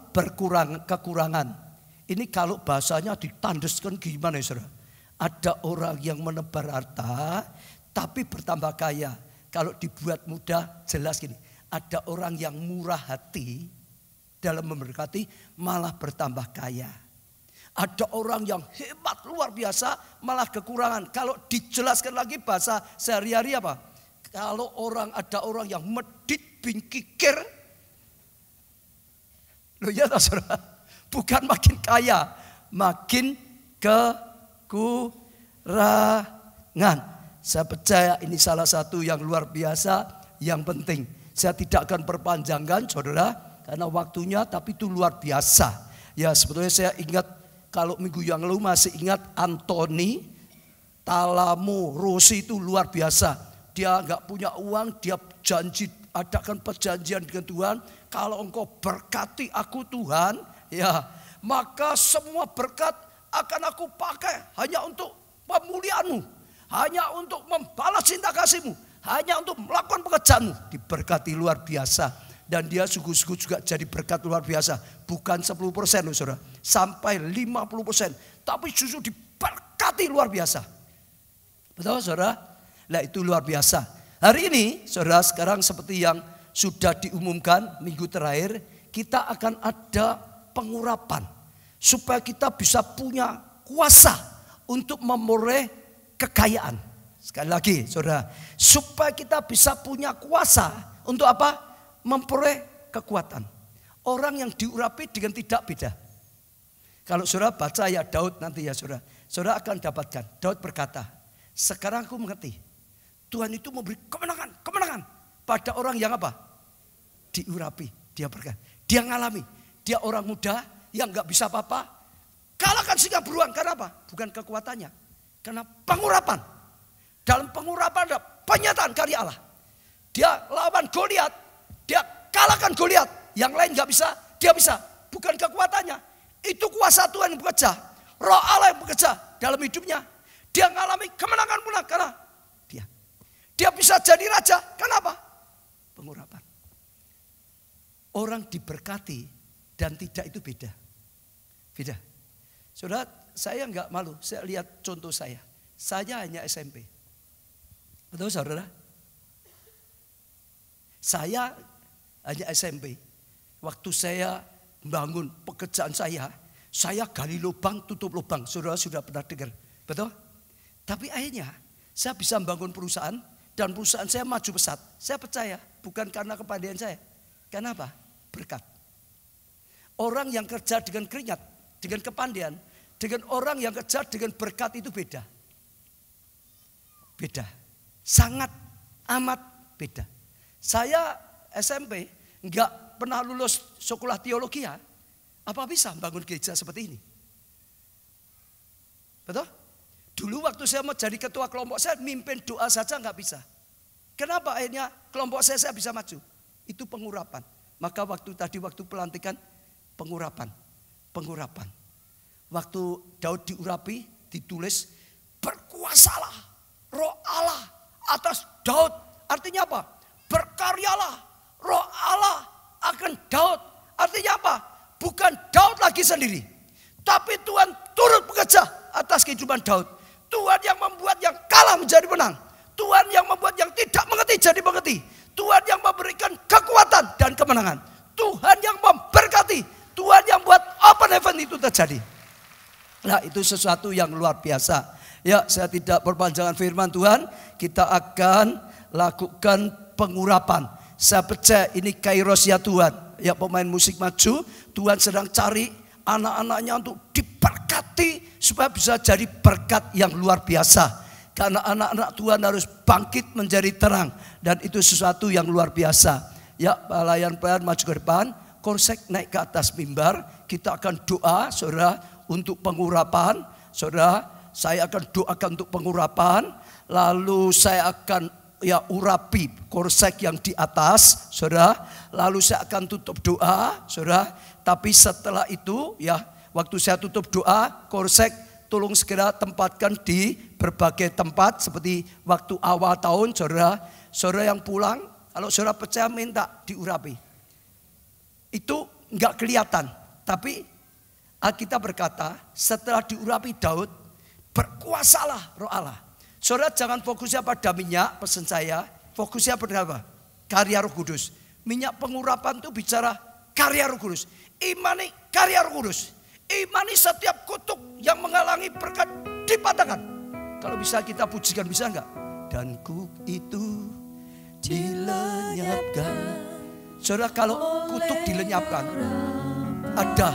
kekurangan. Ini kalau bahasanya ditandeskan gimana, saudara? Ada orang yang menebar harta tapi bertambah kaya. Kalau dibuat mudah jelas gini. Ada orang yang murah hati dalam memberkati malah bertambah kaya. Ada orang yang hebat luar biasa malah kekurangan. Kalau dijelaskan lagi bahasa sehari-hari apa? Kalau ada orang yang medit bin kikir. Loh ya saudara, bukan makin kaya, makin kekurangan. Saya percaya ini salah satu yang luar biasa, yang penting. Saya tidak akan perpanjangkan saudara karena waktunya, tapi itu luar biasa. Ya sebetulnya saya ingat kalau minggu yang lalu masih ingat Anthony Talamo Rossi itu luar biasa. Dia nggak punya uang, dia janji adakan perjanjian dengan Tuhan. Kalau engkau berkati aku Tuhan, ya maka semua berkat akan aku pakai hanya untuk pemuliaanmu, hanya untuk membalas cinta kasihmu, hanya untuk melakukan pekerjaanmu. Diberkati luar biasa. Dan dia sungguh-sungguh juga jadi berkat luar biasa. Bukan 10% loh saudara, sampai 50%. Tapi justru diberkati luar biasa. Betul saudara? Nah itu luar biasa. Hari ini saudara, sekarang seperti yang sudah diumumkan minggu terakhir, kita akan ada pengurapan. Supaya kita bisa punya kuasa untuk memperoleh kekayaan. Sekali lagi saudara, supaya kita bisa punya kuasa untuk apa? Memperoleh kekuatan. Orang yang diurapi dengan tidak beda. Kalau saudara baca ya Daud nanti ya saudara, saudara akan dapatkan. Daud berkata, sekarang aku mengerti. Tuhan itu memberi kemenangan pada orang yang apa? Diurapi. Dia berkata, dia ngalami. Dia orang muda yang gak bisa apa-apa. Kalahkan singa beruang, karena apa? Bukan kekuatannya. Karena pengurapan. Dalam pengurapan ada penyataan karya Allah. Dia lawan Goliat. Dia kalahkan Goliat, yang lain gak bisa, dia bisa. Bukan kekuatannya, itu kuasa Tuhan yang bekerja. Roh Allah yang bekerja dalam hidupnya. Dia mengalami kemenangan karena dia bisa jadi raja. Kenapa? Pengurapan. Orang diberkati dan tidak itu beda. Beda. Saudara, saya gak malu, saya lihat contoh saya. Saya hanya SMP. Betul saudara? Saya hanya SMP. Waktu saya membangun pekerjaan saya gali lubang, tutup lubang. Saudara sudah pernah dengar, betul? Tapi akhirnya saya bisa membangun perusahaan dan perusahaan saya maju pesat. Saya percaya bukan karena kepandaian saya. Karena apa? Berkat. Orang yang kerja dengan keringat, dengan kepandaian, dengan orang yang kerja dengan berkat itu beda. Beda. Sangat amat beda. Saya SMP nggak pernah lulus sekolah teologi ya. Apa bisa membangun gereja seperti ini? Betul? Dulu waktu saya mau jadi ketua kelompok saya, mimpin doa saja nggak bisa. Kenapa akhirnya kelompok saya bisa maju? Itu pengurapan. Maka waktu pelantikan pengurapan. Waktu Daud diurapi, ditulis berkuasalah Roh Allah atas Daud. Artinya apa? Berkaryalah Roh Allah akan Daud. Artinya apa? Bukan Daud lagi sendiri, tapi Tuhan turut bekerja atas kehidupan Daud. Tuhan yang membuat yang kalah menjadi menang. Tuhan yang membuat yang tidak mengerti jadi mengerti. Tuhan yang memberikan kekuatan dan kemenangan. Tuhan yang memberkati. Tuhan yang buat open heaven itu terjadi. Nah itu sesuatu yang luar biasa. Ya saya tidak perpanjangan firman Tuhan. Kita akan lakukan pengurapan. Saya percaya ini kairos ya Tuhan. Ya pemain musik maju, Tuhan sedang cari anak-anaknya untuk diberkati supaya bisa jadi berkat yang luar biasa. Karena anak-anak Tuhan harus bangkit menjadi terang. Dan itu sesuatu yang luar biasa. Ya pelayan-pelayan maju ke depan, Korsek naik ke atas mimbar. Kita akan doa saudara untuk pengurapan. Saudara, saya akan doakan untuk pengurapan. Lalu saya akan urapi Korsek yang di atas, saudara. Lalu saya akan tutup doa, saudara. Tapi setelah itu, ya, waktu saya tutup doa, Korsek tolong segera tempatkan di berbagai tempat seperti waktu awal tahun, saudara. Saudara yang pulang, kalau saudara percaya minta diurapi. Itu enggak kelihatan, tapi Alkitab berkata, setelah diurapi Daud, berkuasalah Roh Allah. Saudara jangan fokusnya pada minyak, pesan saya. Fokusnya pada apa? Karya Roh Kudus. Minyak pengurapan itu bicara karya Roh Kudus. Imani karya Roh Kudus. Imani setiap kutuk yang menghalangi berkat dipatahkan. Kalau bisa kita pujikan, bisa enggak? Dan kuk itu dilenyapkan. Saudara kalau kutuk dilenyapkan, ada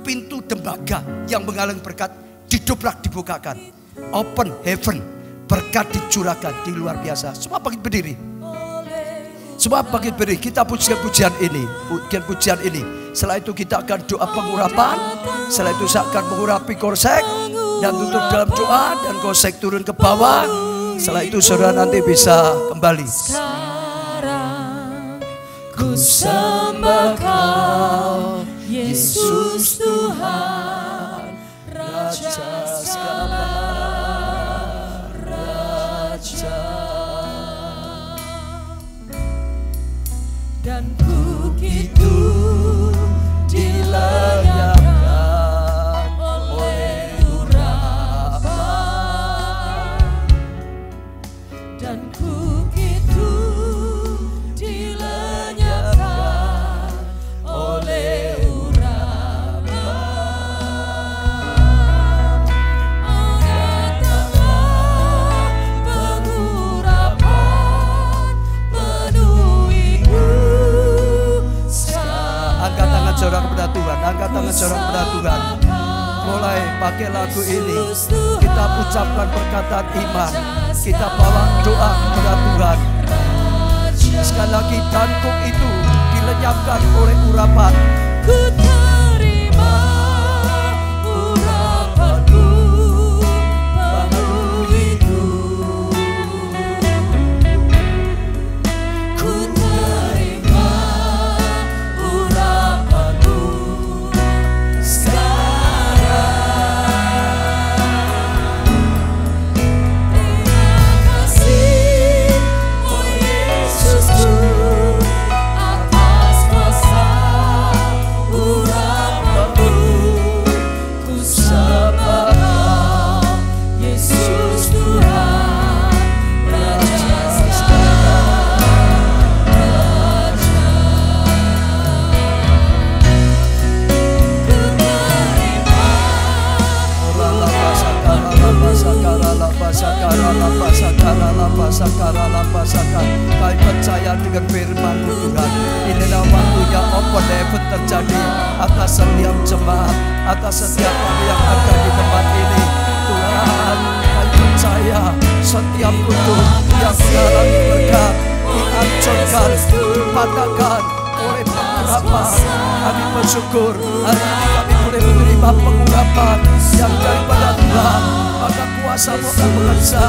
pintu tembaga yang menghalangi berkat didobrak, dibukakan. Open heaven. Berkat dicurahkan di luar biasa. Semua bangkit berdiri. Semua bagi beri, kita pujian ini. Setelah itu kita akan doa pengurapan. Setelah itu saya akan mengurapi konsek dan tutup dalam doa dan konsek turun ke bawah. Setelah itu saudara nanti bisa kembali. Sekarang ku sembah Kau, Yesus Tuhan, Raja segala raja. Dan bukit itu dilenyapkan oleh urapan, dan bukit itu dilenyapkan oleh urapan. Datanglah pengurapan, penuhi Angkat tangan saudara kepada Tuhan, angkat tangan saudara kepada Tuhan. Mulai pakai lagu ini, kita ucapkan perkataan iman, kita bawa doa kepada Tuhan. Sekali lagi, tangkuk itu dilenyapkan oleh urapan. Ku terima urapanmu, penuhiku. Ku terima urapanmu sekarang. Terima kasih, oh Yesusku, atas kuasa urapanmu. Ku sembah Kau, Yesus Tuhan, Raja segala raja. Ku terima Kami percaya dengan firman-Mu Tuhan. Inilah waktunya open heaven terjadi atas setiap jemaat, atas setiap orang yang ada di tempat ini. Tuhan, kami percaya setiap kudus yang mengalami berkat dihancurkan, dipatahkan oleh pengurapan. Kami bersyukur hari ini kami boleh menerima pengurapan yang daripada Tuhan. Maka kuasa-Mu akan bekerja,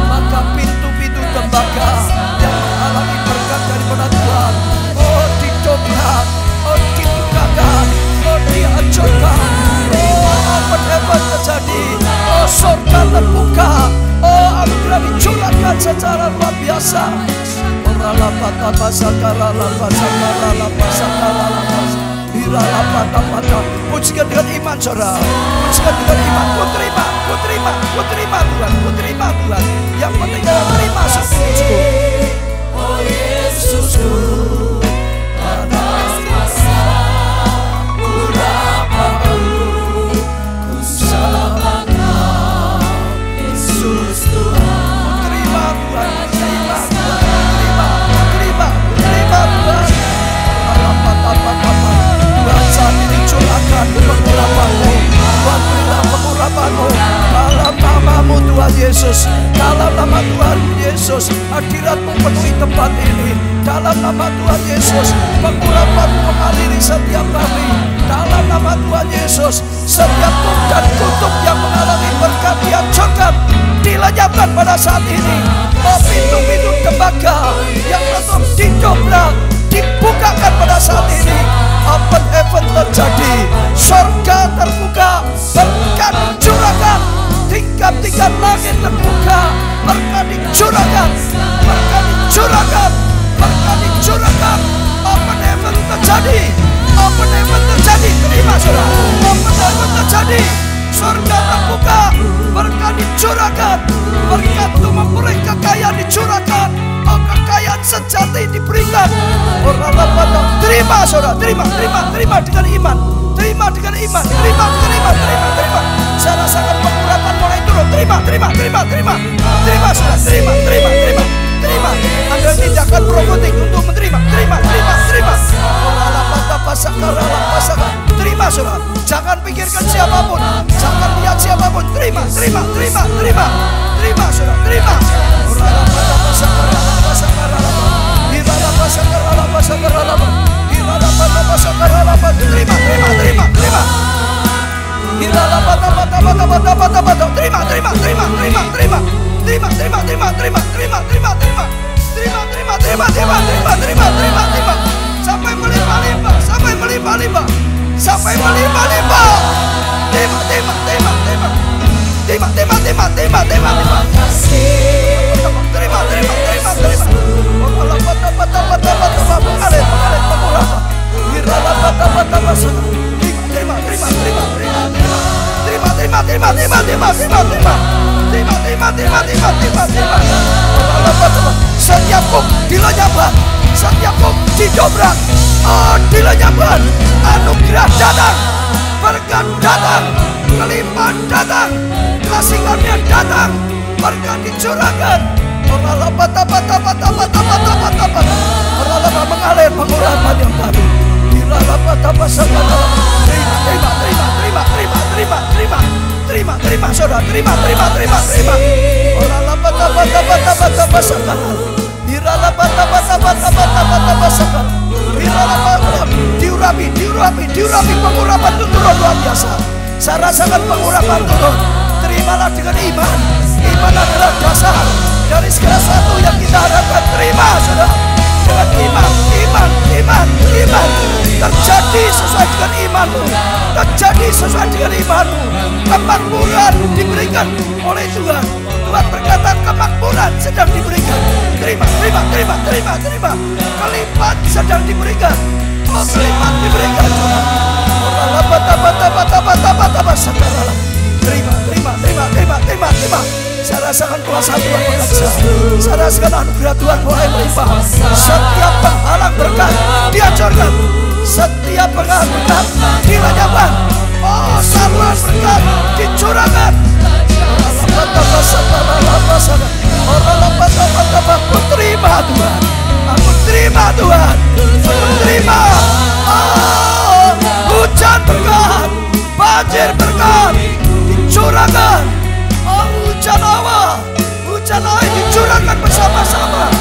maka pintu-pintu tembaga yang mengalami berkat daripada Tuhan, oh didobrak, oh dibukakan, oh dihancurkan, oh open heaven terjadi, oh surga terbuka, oh anugerah dicurahkan secara luar biasa. Pujikan dengan iman saudara, pujikan dengan iman. Ku terima Tuhan, ku terima Tuhan. Yang penting adalah terima sungguh-sungguh. oh Yesusku, atas kuasa urapanmu. Ku sembah Kau, Yesus Tuhan, Terima Tuhan, terima Tuhan. Tuhan saat ini curahkan pengurapan-Mu, Tuhan berilah pengurapan-Mu dalam nama-Mu Tuhan Yesus, dalam nama Tuhan Yesus. Hadirat-Mu penuhi tempat ini, dalam nama Tuhan Yesus. Pengurapan-Mu mengaliri setiap kami, dalam nama Tuhan Yesus. Setiap kuk dan kutuk yang mengalami berkat dihancurkan, dilenyapkan pada saat ini. Oh pintu-pintu tembaga yang tutup didobrak, dibukakan pada saat ini. Open heaven terjadi, surga terbuka, berkat dicurahkan, tingkat-tingkat langit terbuka, berkat dicurahkan, berkat dicurahkan, berkat dicurahkan. Open heaven terjadi, open heaven terjadi. Terima saudara, open heaven terjadi, surga terbuka, berkat dicurahkan, berkat untuk memperoleh kekayaan dicurahkan, kekayaan sejati diberikan. Terima saudara, terima dengan iman, terima dengan iman. Saya rasakan pengurapan mulai turun. Terima saudara, terima. Ada tindakan profetik untuk menerima, terima. Terima saudara, jangan pikirkan siapapun, jangan lihat siapapun. Terima saudara, terima. Sampai melimpah-limpah, sampai melimpah-limpah, sampai melimpah-limpah. Setiap kok dilenyapkan, setiap kok didobrak, dilenyapkan. Anugerah datang, berkat datang, kelimpahan datang, kasih karunia datang, berkat dicurahkan. Orang mengalir pengurapan yang baru. Terima, saudara, terima. Diurapi pengurapan itu turun luar biasa. Saya rasakan pengurapan turun. Terimalah dengan iman. Iman adalah dasar dari segala sesuatu yang kita harapkan. Terima, saudara. Dengan iman. Terjadi sesuai dengan imanmu. Kemakmuran diberikan oleh Tuhan. Tuhan berkata kemakmuran sedang diberikan. Terima. Kelimpahan sedang diberikan. Kelimpahan diberikan. Terima. Saya rasakan kuasa Tuhan bekerja. Saya rasakan anugerah Tuhan mulai melimpah. Setiap penghalang berkat dihancurkan. Setiap penghalang berkat dilenyapkan. Saluran berkat dicurahkan. Aku terima Tuhan. Aku terima. Hujan berkat, banjir berkat dicurahkan. Hujan awan dicurahkan bersama-sama.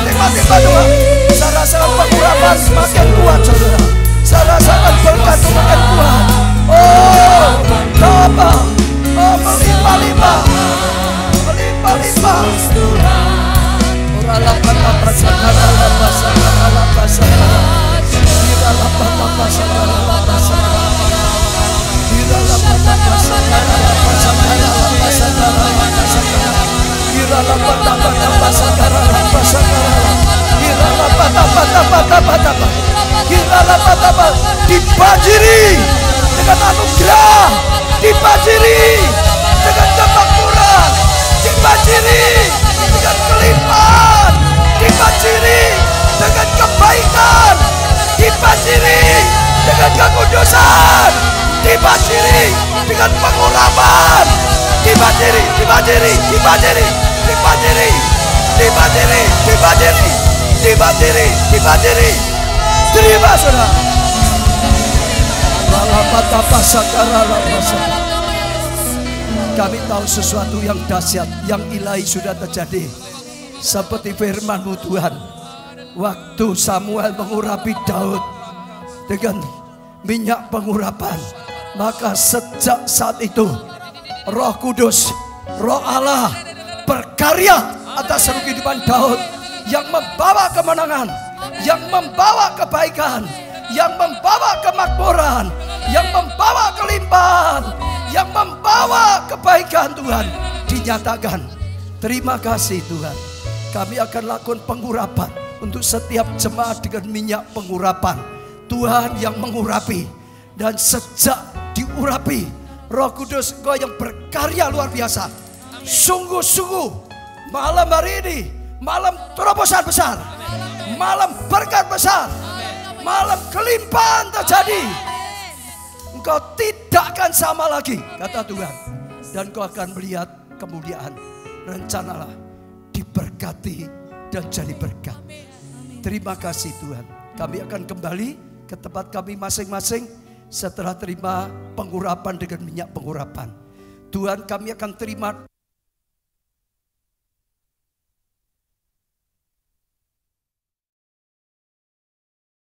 Terima Tuhan. Saya rasakan pengurapan semakin kuat, saudara. Saya rasakan berkat semakin kuat. Melimpah-limpah. Dibanjiri dengan anugerah, dibanjiri dengan kemakmuran, dibanjiri dengan kelimpahan, dibanjiri dengan kebaikan, dibanjiri dengan kekudusan, dibanjiri dengan pengurapan, dibanjiri. Terima, saudara. Kami tahu sesuatu yang dahsyat, yang ilahi sudah terjadi. Seperti firman-Mu Tuhan, waktu Samuel mengurapi Daud dengan minyak pengurapan, maka sejak saat itu Roh Kudus, Roh Allah berkarya atas seluruh kehidupan Daud, yang membawa kemenangan, yang membawa kebaikan, yang membawa kemakmuran, yang membawa kelimpahan, yang membawa kebaikan. Tuhan dinyatakan. Terima kasih Tuhan. Kami akan lakukan pengurapan untuk setiap jemaat dengan minyak pengurapan. Tuhan yang mengurapi, dan sejak diurapi Roh Kudus, Engkau yang berkarya luar biasa. Sungguh-sungguh malam hari ini malam terobosan besar, malam berkat besar, malam kelimpahan terjadi. Engkau tidak akan sama lagi, kata Tuhan. Dan Engkau akan melihat kemuliaan. Rencanalah diberkati dan jadi berkat. Terima kasih Tuhan. Kami akan kembali ke tempat kami masing-masing setelah terima pengurapan dengan minyak pengurapan. Tuhan, kami akan terima